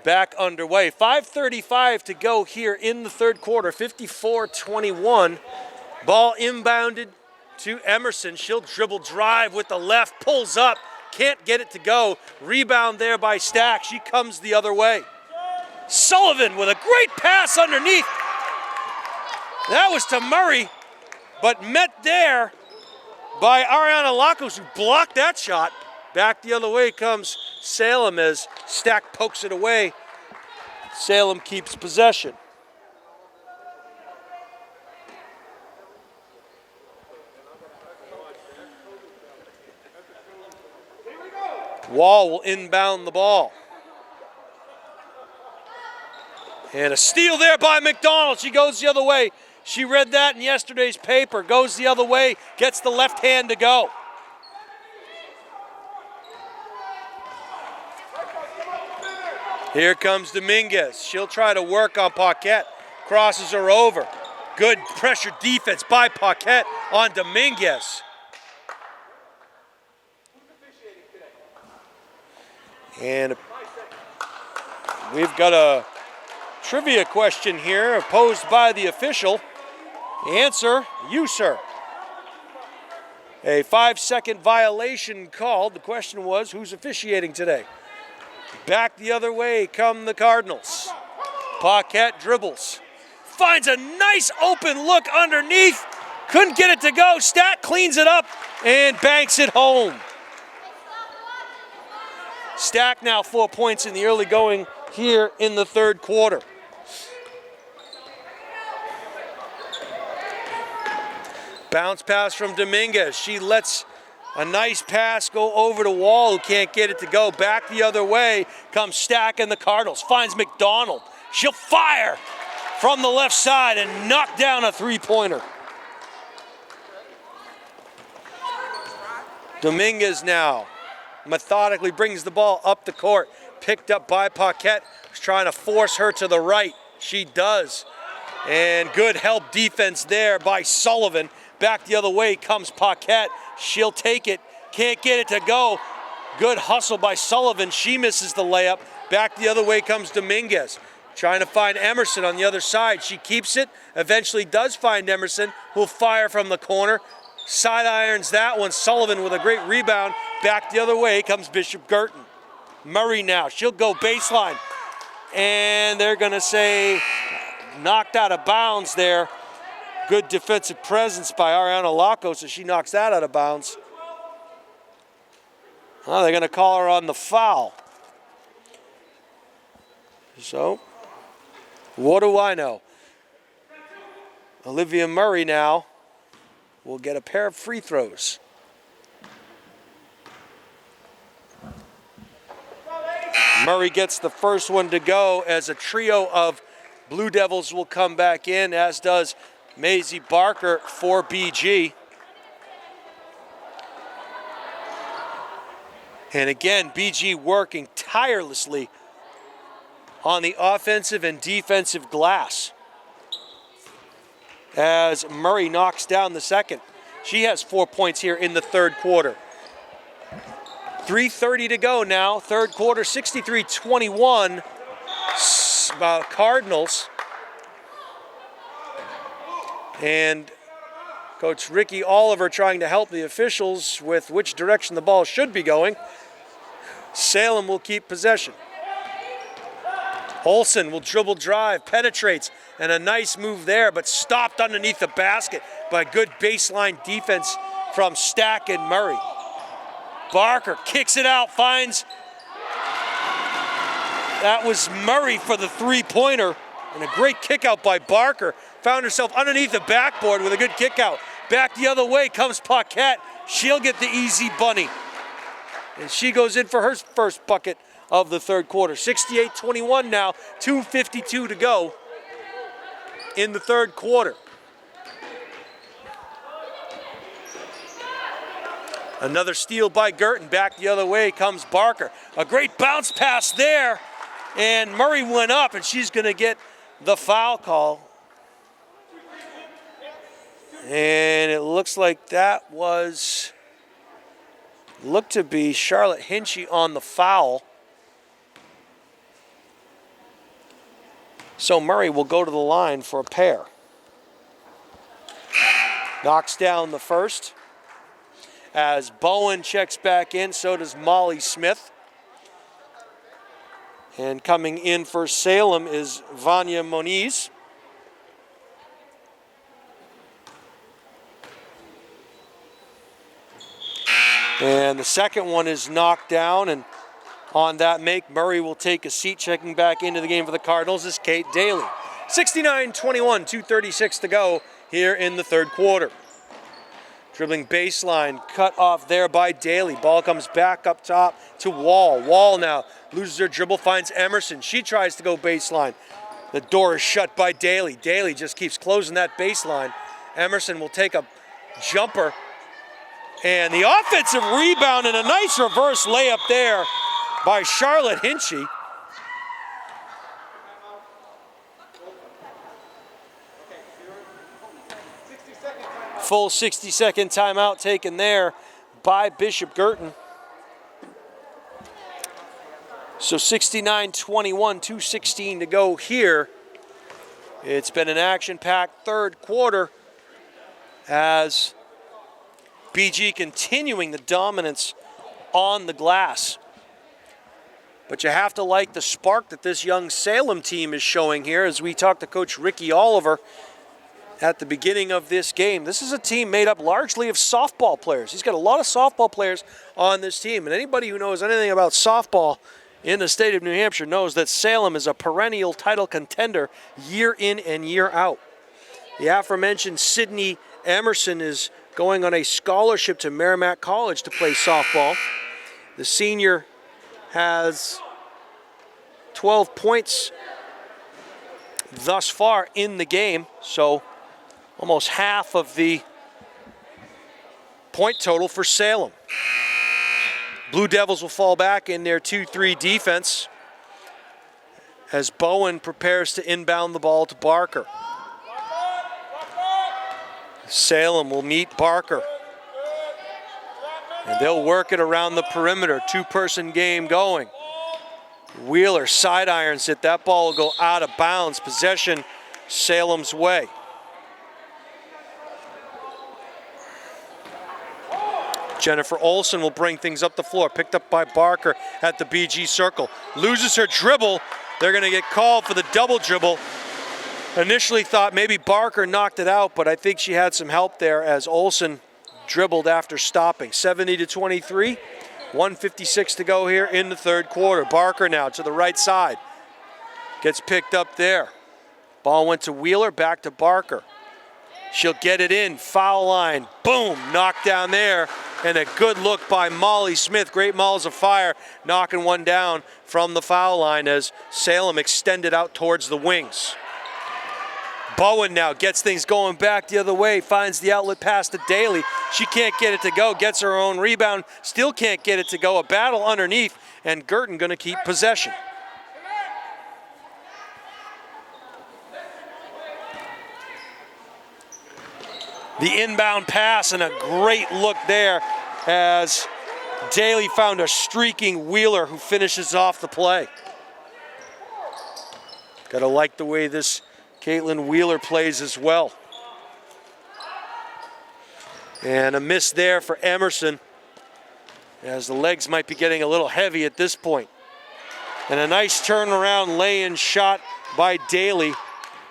back underway. 5:35 to go here in the third quarter, 54-21. Ball inbounded to Emerson. She'll dribble drive with the left, pulls up, can't get it to go. Rebound there by Stack. She comes the other way. Sullivan with a great pass underneath. That was to Murray, but met there by Ariana Lacos, who blocked that shot. Back the other way comes Salem as Stack pokes it away. Salem keeps possession. Wall will inbound the ball. And a steal there by McDonald. She goes the other way. She read that in yesterday's paper. Goes the other way, gets the left hand to go. Here comes Dominguez. She'll try to work on Paquette. Crosses her over. Good pressure defense by Paquette on Dominguez. And we've got a trivia question here posed by the official. Answer, you, sir. A 5-second violation called. The question was, who's officiating today? Back the other way come the Cardinals. Paquette dribbles. Finds a nice open look underneath. Couldn't get it to go. Stack cleans it up and banks it home. Stack now 4 points in the early going here in the third quarter. Bounce pass from Dominguez. She lets a nice pass go over to Wall, who can't get it to go. Back the other way comes Stack and the Cardinals. Finds McDonald. She'll fire from the left side and knock down a three-pointer. Dominguez now methodically brings the ball up the court. Picked up by Paquette, who's trying to force her to the right. She does. And good help defense there by Sullivan. Back the other way comes Paquette. She'll take it. Can't get it to go. Good hustle by Sullivan. She misses the layup. Back the other way comes Dominguez. Trying to find Emerson on the other side. She keeps it. Eventually does find Emerson, who'll fire from the corner. Side irons that one. Sullivan with a great rebound. Back the other way comes Bishop Guertin. Murray now. She'll go baseline. And they're going to say knocked out of bounds there. Good defensive presence by Ariana Lacos as she knocks that out of bounds. They're going to call her on the foul. So What do I know? Olivia Murray now will get a pair of free throws. Murray gets the first one to go as a trio of Blue Devils will come back in, as does Maisie Barker for BG. And again, BG working tirelessly on the offensive and defensive glass as Murray knocks down the second. She has 4 points here in the third quarter. 3:30 to go now, third quarter, 63-21, Cardinals. And Coach Ricky Oliver trying to help the officials with which direction the ball should be going. Salem will keep possession. Olsen will dribble drive, penetrates, and a nice move there, but stopped underneath the basket by good baseline defense from Stack and Murray. Barker kicks it out, finds, that was Murray for the three-pointer, and a great kick out by Barker. Found herself underneath the backboard with a good kick out. Back the other way comes Paquette. She'll get the easy bunny. And she goes in for her first bucket of the third quarter. 68-21 now, 2:52 to go in the third quarter. Another steal by Guertin. Back the other way comes Barker. A great bounce pass there. And Murray went up, and she's going to get the foul call. And it looks like that looked to be Charlotte Hinchy on the foul. So Murray will go to the line for a pair. Knocks down the first. As Bowen checks back in, so does Molly Smith. And coming in for Salem is Vanya Moniz. And the second one is knocked down, and on that make, Murray will take a seat. Checking back into the game for the Cardinals is Kate Daly. 69-21, 2:36 to go here in the third quarter. Dribbling baseline, cut off there by Daly. Ball comes back up top to Wall. Wall now loses her dribble, finds Emerson. She tries to go baseline. The door is shut by Daly. Daly just keeps closing that baseline. Emerson will take a jumper. And the offensive rebound and a nice reverse layup there by Charlotte Hinchy. Full 60-second timeout taken there by Bishop Guertin. So 69-21, 2:16 to go here. It's been an action-packed third quarter as BG continuing the dominance on the glass. But you have to like the spark that this young Salem team is showing here as we talk to Coach Ricky Oliver at the beginning of this game. This is a team made up largely of softball players. He's got a lot of softball players on this team, and anybody who knows anything about softball in the state of New Hampshire knows that Salem is a perennial title contender year in and year out. The aforementioned Sydney Emerson is going on a scholarship to Merrimack College to play softball. The senior has 12 points thus far in the game, so almost half of the point total for Salem. Blue Devils will fall back in their 2-3 defense as Bowen prepares to inbound the ball to Barker. Salem will meet Barker. And they'll work it around the perimeter. Two-person game going. Wheeler side irons it. That ball will go out of bounds. Possession Salem's way. Jennifer Olsen will bring things up the floor. Picked up by Barker at the BG circle. Loses her dribble. They're going to get called for the double dribble. Initially thought maybe Barker knocked it out, but I think she had some help there as Olsen dribbled after stopping. 70-23, 1:56 to go here in the third quarter. Barker now to the right side. Gets picked up there. Ball went to Wheeler, back to Barker. She'll get it in, foul line, boom, knocked down there. And a good look by Molly Smith. Great Malls of Fire, knocking one down from the foul line as Salem extended out towards the wings. Bowen now gets things going back the other way, finds the outlet pass to Daly. She can't get it to go, gets her own rebound, still can't get it to go. A battle underneath, and Guertin going to keep possession. The inbound pass and a great look there as Daly found a streaking Wheeler who finishes off the play. Gotta like the way this Caitlin Wheeler plays as well. And a miss there for Emerson as the legs might be getting a little heavy at this point. And a nice turnaround lay-in shot by Daly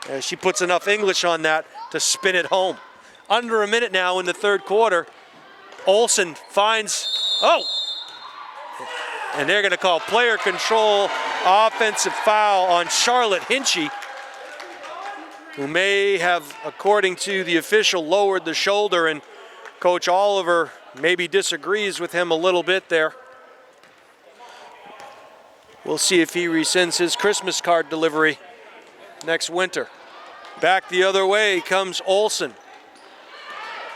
as she puts enough English on that to spin it home. Under a minute now in the third quarter. Olsen finds, and they're gonna call player control offensive foul on Charlotte Hinchy, who may have, according to the official, lowered the shoulder, and Coach Oliver maybe disagrees with him a little bit there. We'll see if he rescinds his Christmas card delivery next winter. Back the other way comes Olsen.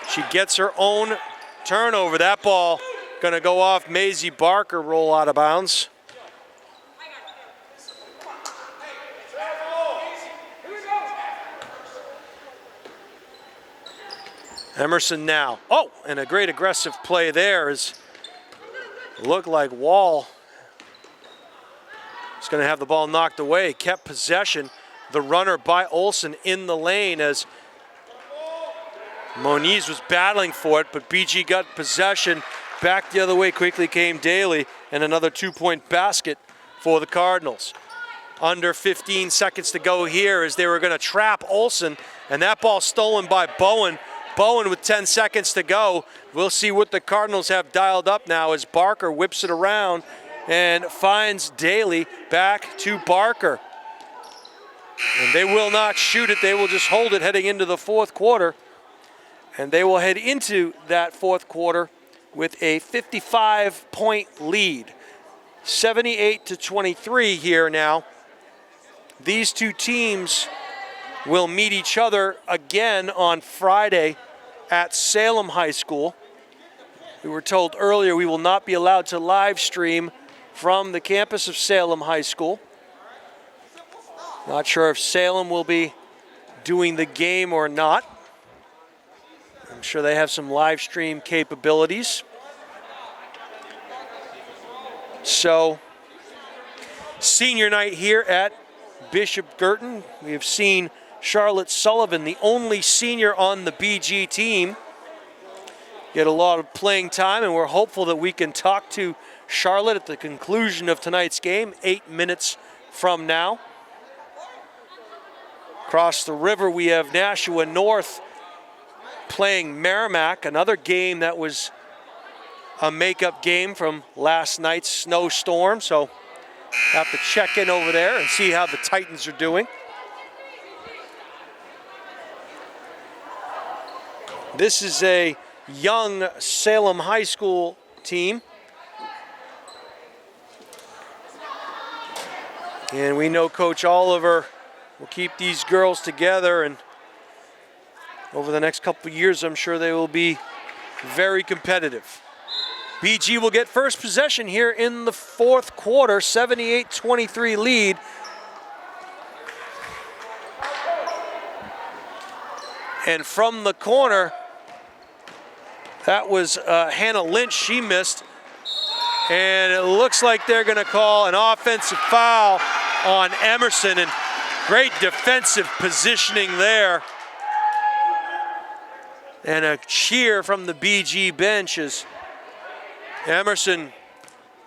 She gets her own turnover. That ball gonna go off Maisie Barker, roll out of bounds. Emerson now. And a great aggressive play there as it looked like Wall is gonna have the ball knocked away. Kept possession. The runner by Olsen in the lane as Moniz was battling for it, but BG got possession. Back the other way quickly came Daly, and another two-point basket for the Cardinals. Under 15 seconds to go here as they were going to trap Olsen, and that ball stolen by Bowen. Bowen with 10 seconds to go. We'll see what the Cardinals have dialed up now as Barker whips it around and finds Daly. Back to Barker. And they will not shoot it, they will just hold it heading into the fourth quarter. And they will head into that fourth quarter with a 55-point lead. 78-23 here now. These two teams will meet each other again on Friday at Salem High School. We were told earlier we will not be allowed to live stream from the campus of Salem High School. Not sure if Salem will be doing the game or not. I'm sure they have some live stream capabilities. So, senior night here at Bishop Guertin. We have seen Charlotte Sullivan, the only senior on the BG team, get a lot of playing time, and we're hopeful that we can talk to Charlotte at the conclusion of tonight's game, 8 minutes from now. Across the river, we have Nashua North playing Merrimack, another game that was a makeup game from last night's snowstorm, so have to check in over there and see how the Titans are doing. This is a young Salem High School team, and we know Coach Oliver will keep these girls together, and over the next couple of years, I'm sure they will be very competitive. BG will get first possession here in the fourth quarter, 78-23 lead. And from the corner, that was Hannah Lynch, she missed. And it looks like they're gonna call an offensive foul on Emerson, and great defensive positioning there. And a cheer from the BG bench as Emerson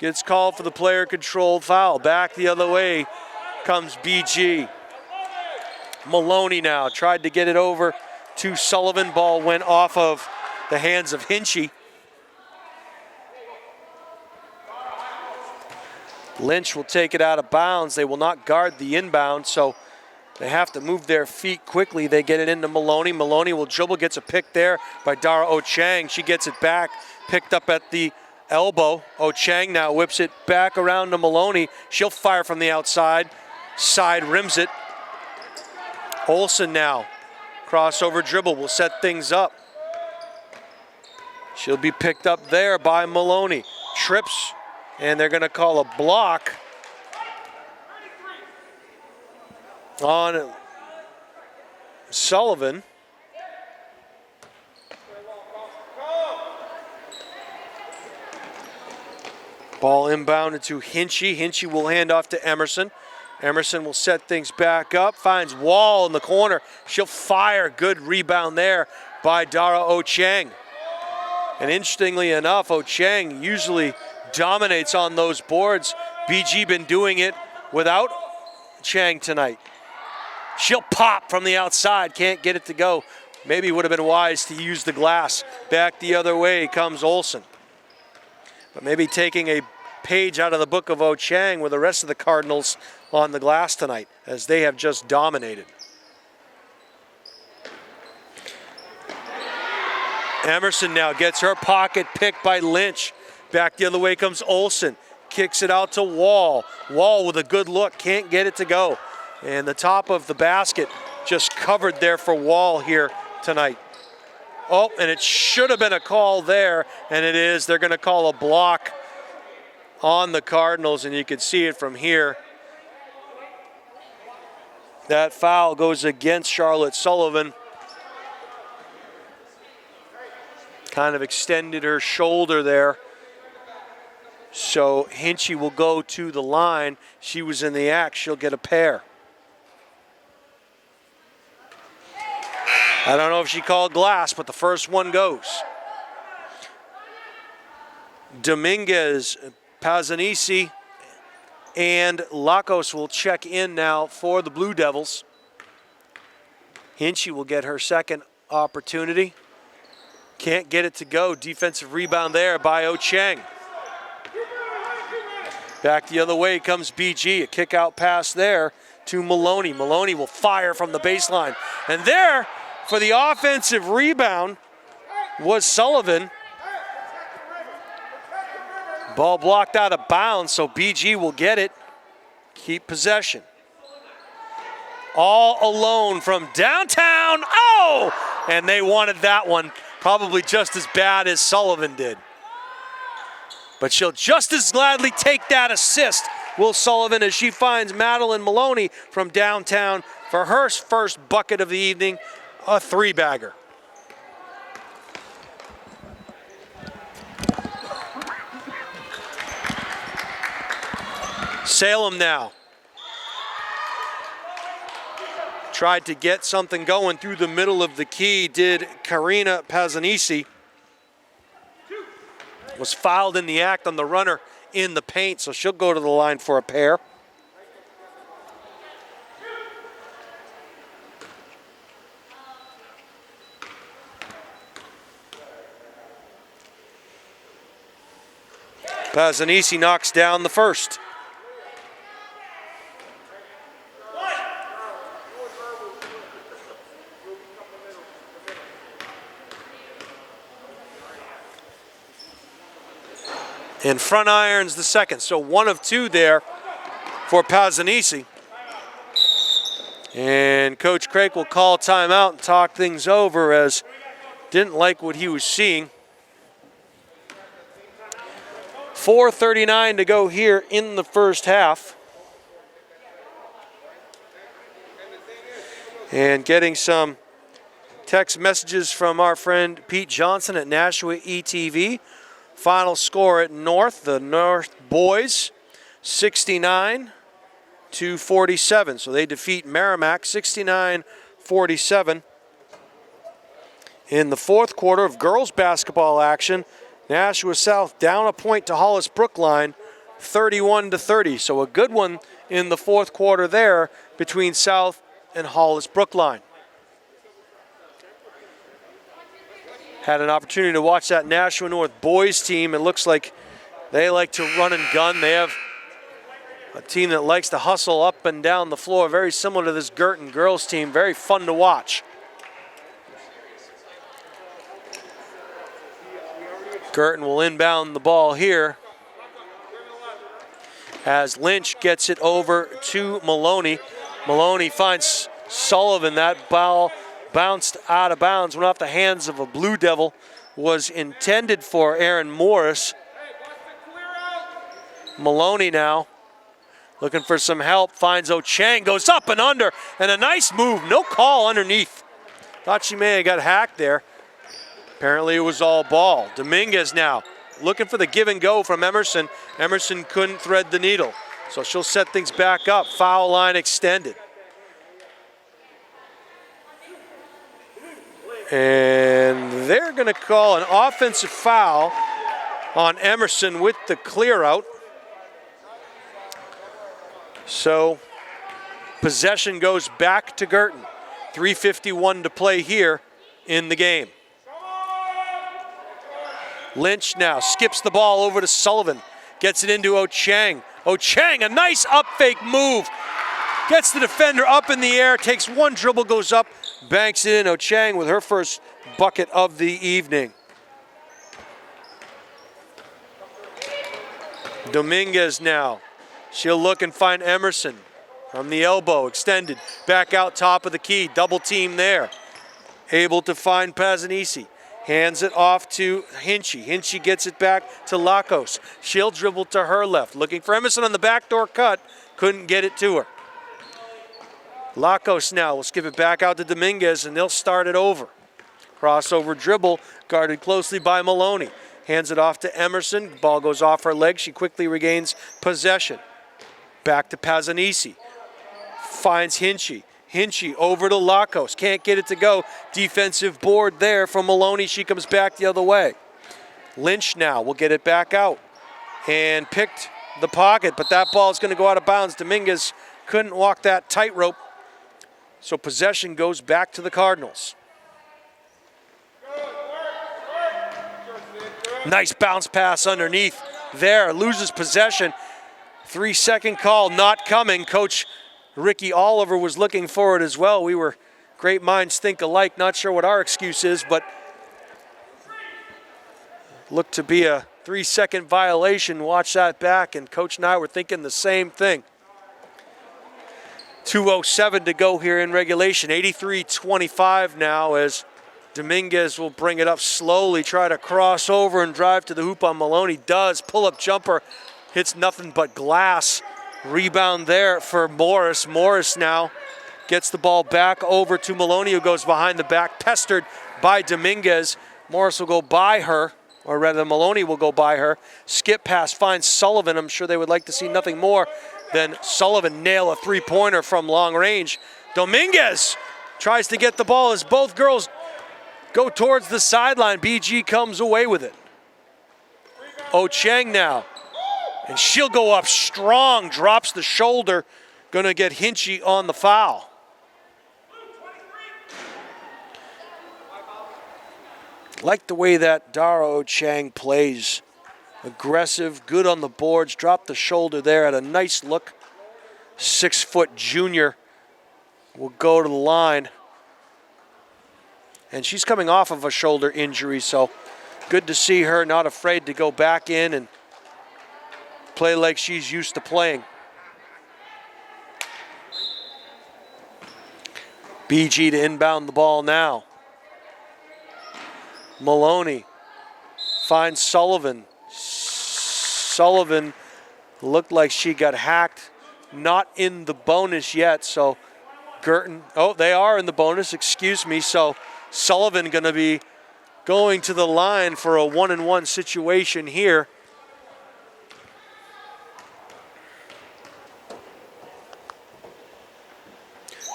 gets called for the player-controlled foul. Back the other way comes BG. Maloney now tried to get it over to Sullivan. Ball went off of the hands of Hinchy. Lynch will take it out of bounds. They will not guard the inbound, so They have to move their feet quickly. They get it into Maloney. Maloney will dribble, gets a pick there by Dara Ochang. She gets it back, picked up at the elbow. Ochang now whips it back around to Maloney. She'll fire from the outside. Side rims it. Olsen now. Crossover dribble will set things up. She'll be picked up there by Maloney. Trips, and they're going to call a block on Sullivan. Ball inbounded to Hinchy. Hinchy will hand off to Emerson. Emerson will set things back up, finds Wall in the corner. She'll fire. Good rebound there by Dara Ochang. And interestingly enough, Ochang usually dominates on those boards. BG been doing it without Chang tonight. She'll pop from the outside, can't get it to go. Maybe would have been wise to use the glass. Back the other way comes Olsen. But maybe taking a page out of the book of Ochang with the rest of the Cardinals on the glass tonight, as they have just dominated. Emerson now gets her pocket picked by Lynch. Back the other way comes Olsen. Kicks it out to Wall. Wall with a good look, can't get it to go. And the top of the basket just covered there for Wall here tonight. Oh, and it should have been a call there, and it is. They're going to call a block on the Cardinals, and you can see it from here. That foul goes against Charlotte Sullivan. Kind of extended her shoulder there. So Hinchy will go to the line. She was in the act. She'll get a pair. I don't know if she called glass, but the first one goes. Dominguez, Pazanisi, and Lacos will check in now for the Blue Devils. Hinchy will get her second opportunity. Can't get it to go. Defensive rebound there by Ochang. Back the other way comes BG. A kick out pass there to Maloney. Maloney will fire from the baseline. And there, for the offensive rebound, was Sullivan. Ball blocked out of bounds, so BG will get it. Keep possession. All alone from downtown. Oh! And they wanted that one probably just as bad as Sullivan did. But she'll just as gladly take that assist, will Sullivan, as she finds Madeline Maloney from downtown for her first bucket of the evening, a three-bagger. Salem now. Tried to get something going through the middle of the key, did Karina Pazanisi. Was fouled in the act on the runner in the paint, so she'll go to the line for a pair. Pazanisi knocks down the first. And front irons the second. So one of two there for Pazanisi. And Coach Craig will call timeout and talk things over, as didn't like what he was seeing. 4:39 to go here in the first half. And getting some text messages from our friend Pete Johnson at Nashua ETV. Final score at North, the North boys, 69-47. So they defeat Merrimack 69-47. In the fourth quarter of girls basketball action, Nashua South down a point to Hollis Brookline, 31-30. So a good one in the fourth quarter there between South and Hollis Brookline. Had an opportunity to watch that Nashua North boys team. It looks like they like to run and gun. They have A team that likes to hustle up and down the floor, very similar to this Guertin girls team, very fun to watch. Guertin will inbound the ball here as Lynch gets it over to Maloney. Maloney finds Sullivan. That ball bounced out of bounds, went off the hands of a Blue Devil, was intended for Aaron Morris. Maloney now looking for some help, finds Ochang, goes up and under, and a nice move, no call underneath. Thought she may have got hacked there. Apparently it was all ball. Dominguez now looking for the give and go from Emerson. Emerson couldn't thread the needle, so she'll set things back up. Foul line extended. And they're going to call an offensive foul on Emerson with the clear out. So possession goes back to Guertin. 3:51 to play here in the game. Lynch now skips the ball over to Sullivan. Gets it into Ochang. Ochang, a nice up fake move. Gets the defender up in the air, takes one dribble, goes up, banks it in. Ochang with her first bucket of the evening. Dominguez now. She'll look and find Emerson from the elbow, extended, back out top of the key, double team there. Able to find Pazanisi, hands it off to Hinchy. Hinchy gets it back to Lakos. She'll dribble to her left, looking for Emerson on the backdoor cut, couldn't get it to her. Lakos now will skip it back out to Dominguez and they'll start it over. Crossover dribble, guarded closely by Maloney. Hands it off to Emerson, ball goes off her leg, she quickly regains possession. Back to Pazanisi, finds Hinchy. Hinchy over to Lakos, can't get it to go. Defensive board there from Maloney, she comes back the other way. Lynch now will get it back out and picked the pocket, but that ball is going to go out of bounds. Dominguez couldn't walk that tightrope, so possession goes back to the Cardinals. Nice bounce pass underneath there, loses possession. 3-second call not coming. Coach Ricky Oliver was looking for it as well. We were great minds think alike. Not sure what our excuse is, but looked to be a 3-second violation. Watch that back, and Coach and I were thinking the same thing. 2:07 to go here in regulation. 83-25 now as Dominguez will bring it up slowly, try to cross over and drive to the hoop on Maloney. Does, pull-up jumper, hits nothing but glass. Rebound there for Morris. Morris now gets the ball back over to Maloney, who goes behind the back, pestered by Dominguez. Morris will go by her, or rather Maloney will go by her. Skip pass finds Sullivan. I'm sure they would like to see nothing more than Sullivan nail a three-pointer from long range. Dominguez tries to get the ball as both girls go towards the sideline. BG comes away with it. Ochang now. And she'll go up strong, drops the shoulder, gonna get Hinchy on the foul. Like the way that Dara Ochang plays. Aggressive, good on the boards, dropped the shoulder there, had a nice look. 6-foot junior will go to the line. And she's coming off of a shoulder injury, so good to see her not afraid to go back in and play like she's used to playing. BG to inbound the ball now. Maloney finds Sullivan. Sullivan looked like she got hacked. Not in the bonus yet, so Guertin, oh, they are in the bonus, excuse me. So Sullivan gonna be going to the line for a 1-and-1 situation here.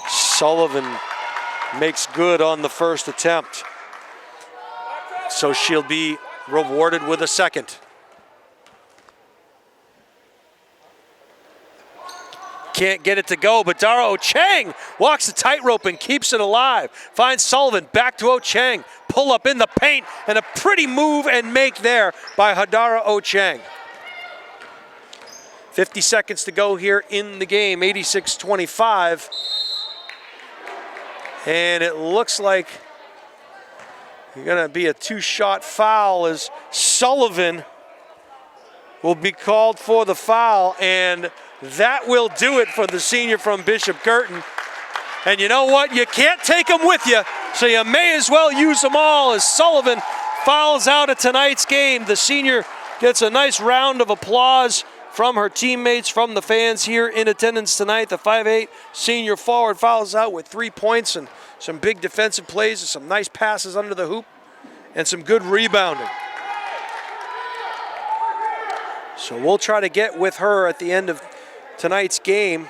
Sullivan makes good on the first attempt. So she'll be rewarded with a second. Can't get it to go, but Dara Ochang walks the tightrope and keeps it alive. Finds Sullivan, back to Ochang. Pull up in the paint, and a pretty move and make there by Hadara Ochang. 50 seconds to go here in the game, 86-25. And it looks like you're going to be a two-shot foul as Sullivan will be called for the foul, and that will do it for the senior from Bishop Guertin. And you know what? You can't take them with you, so you may as well use them all as Sullivan fouls out of tonight's game. The senior gets a nice round of applause from her teammates, from the fans here in attendance tonight. The 5'8" senior forward fouls out with 3 points and some big defensive plays and some nice passes under the hoop and some good rebounding. So we'll try to get with her at the end of tonight's game,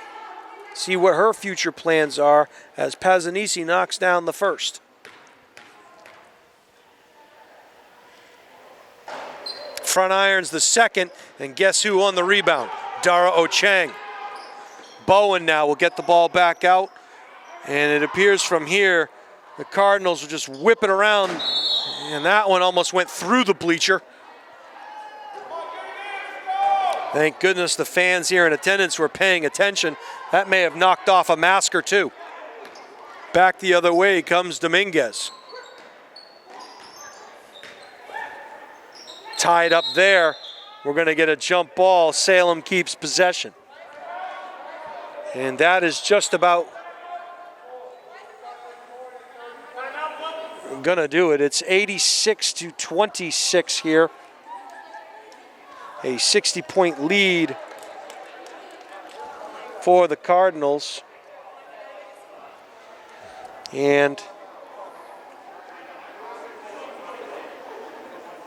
see what her future plans are as Pazanisi knocks down the first. Front iron's the second, and guess who on the rebound? Dara Ochang. Bowen now will get the ball back out, and it appears from here the Cardinals will just whip it around, and that one almost went through the bleacher. Thank goodness the fans here in attendance were paying attention. That may have knocked off a mask or two. Back the other way comes Dominguez. Tied up there. We're going to get a jump ball. Salem keeps possession. And that is just about going to do it. It's 86-26 here. A 60-point lead for the Cardinals. And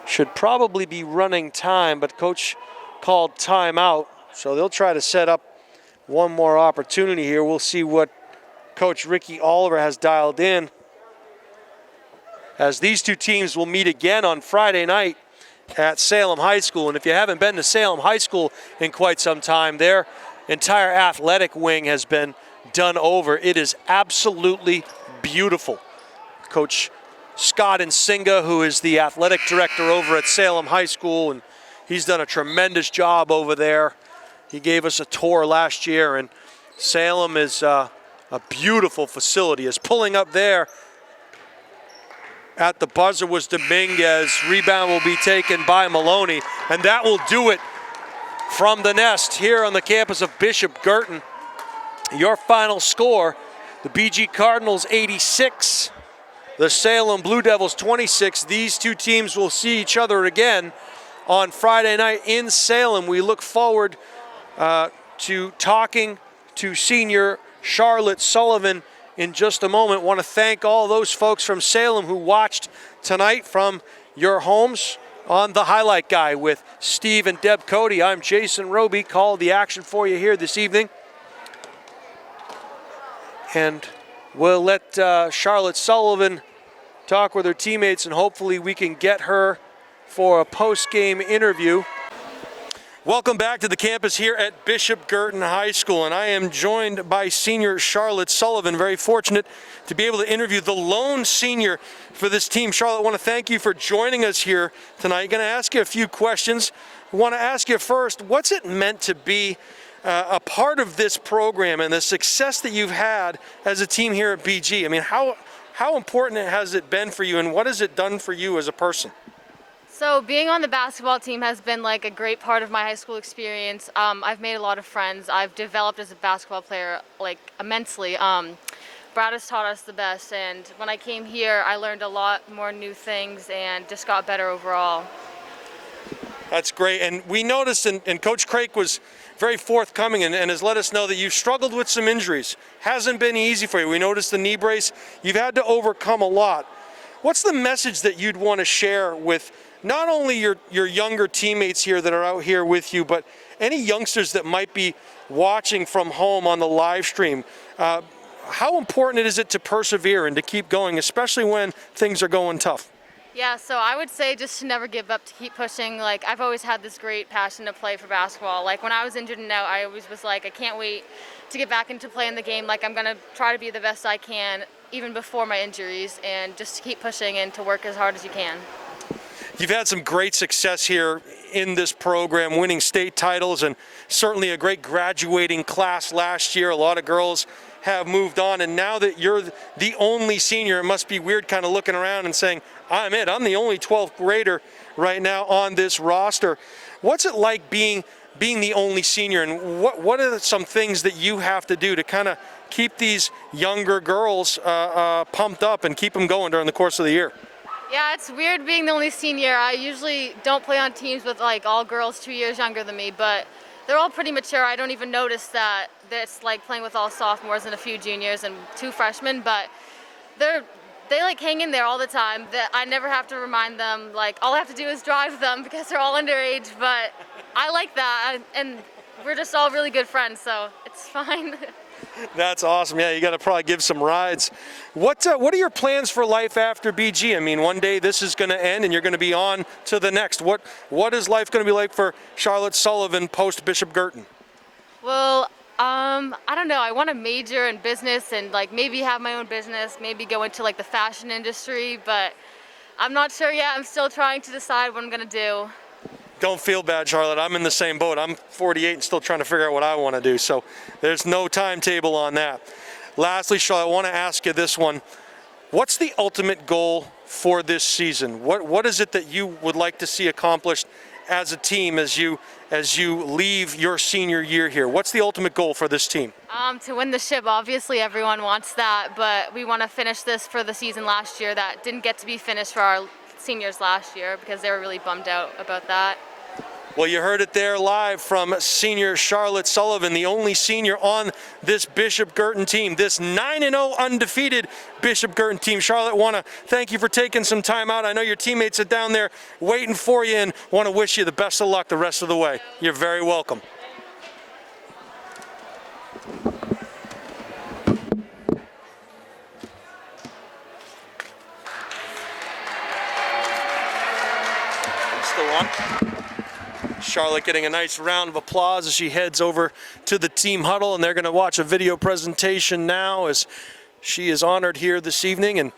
should probably be running time, but coach called timeout, so they'll try to set up one more opportunity here. We'll see what Coach Ricky Oliver has dialed in, as these two teams will meet again on Friday night at Salem High School. And if you haven't been to Salem High School in quite some time, their entire athletic wing has been done over. It is absolutely beautiful. Coach Scott Nsinga, who is the athletic director over at Salem High School, and he's done a tremendous job over there. He gave us a tour last year, and Salem is a beautiful facility. Is pulling up there at the buzzer was Dominguez. Rebound will be taken by Maloney, and that will do it from the nest here on the campus of Bishop Guertin. Your final score, the BG Cardinals 86, the Salem Blue Devils 26. These two teams will see each other again on Friday night in Salem. We look forward to talking to senior Charlotte Sullivan in just a moment. Want to thank all those folks from Salem who watched tonight from your homes on The Highlight Guy with Steve and Deb Cody. I'm Jason Roby, called the action for you here this evening. And we'll let Charlotte Sullivan talk with her teammates, and hopefully we can get her for a post-game interview. Welcome back to the campus here at Bishop Guertin High School, and I am joined by senior Charlotte Sullivan. Very fortunate to be able to interview the lone senior for this team. Charlotte, I want to thank you for joining us here tonight. I'm going to ask you a few questions. I want to ask you first, what's it meant to be a part of this program and the success that you've had as a team here at BG? I mean, how important has it been for you, and what has it done for you as a person?
So being on the basketball team has been like a great part of my high school experience. I've made a lot of friends. I've developed as a basketball player like immensely. Brad has taught us the best, and when I came here, I learned a lot more new things and just got better overall.
That's great, and we noticed, and Coach Craik was very forthcoming and has let us know that you've struggled with some injuries. Hasn't been easy for you. We noticed the knee brace. You've had to overcome a lot. What's the message that you'd want to share with not only your younger teammates here that are out here with you, but any youngsters that might be watching from home on the live stream? How important is it to persevere and to keep going, especially when things are going tough?
Yeah, so I would say just to never give up, to keep pushing. Like, I've always had this great passion to play for basketball. Like, when I was injured and out, I always was like, I can't wait to get back into playing the game. Like, I'm going to try to be the best I can, even before my injuries, and just to keep pushing and to work as hard as you can.
You've had some great success here in this program, winning state titles, and certainly a great graduating class last year. A lot of girls have moved on, and now that you're the only senior, it must be weird kind of looking around and saying, I'm the only 12th grader right now on this roster. What's it like being the only senior, and what are some things that you have to do to kind of keep these younger girls pumped up and keep them going during the course of the year?
Yeah, it's weird being the only senior. I usually don't play on teams with like all girls 2 years younger than me, but they're all pretty mature. I don't even notice that it's like playing with all sophomores and a few juniors and 2 freshmen, but they like hang in there all the time. That I never have to remind them. Like, all I have to do is drive them because they're all underage, but I like that, and we're just all really good friends, so it's fine.
That's awesome. Yeah, you got to probably give some rides. What are your plans for life after BG? I mean, one day this is going to end and you're going to be on to the next. What is life going to be like for Charlotte Sullivan post Bishop Guertin?
Well, I don't know. I want to major in business and like maybe have my own business, maybe go into like the fashion industry, but I'm not sure yet. I'm still trying to decide what I'm going to do.
Don't feel bad, Charlotte. I'm in the same boat. I'm 48 and still trying to figure out what I want to do, so there's no timetable on that. Lastly, Charlotte, I want to ask you this one. What's the ultimate goal for this season? What is it that you would like to see accomplished as a team as you leave your senior year here? What's the ultimate goal for this team?
To win the ship, obviously everyone wants that, but we want to finish this for the season last year that didn't get to be finished for our seniors last year because they were really bummed out about that.
Well, you heard it there live from senior Charlotte Sullivan, the only senior on this Bishop Guertin team, this 9-0 undefeated Bishop Guertin team. Charlotte, want to thank you for taking some time out. I know your teammates are down there waiting for you and want to wish you the best of luck the rest of the way. You're very welcome. Still on. Charlotte getting a nice round of applause as she heads over to the team huddle, and they're going to watch a video presentation now as she is honored here this evening. And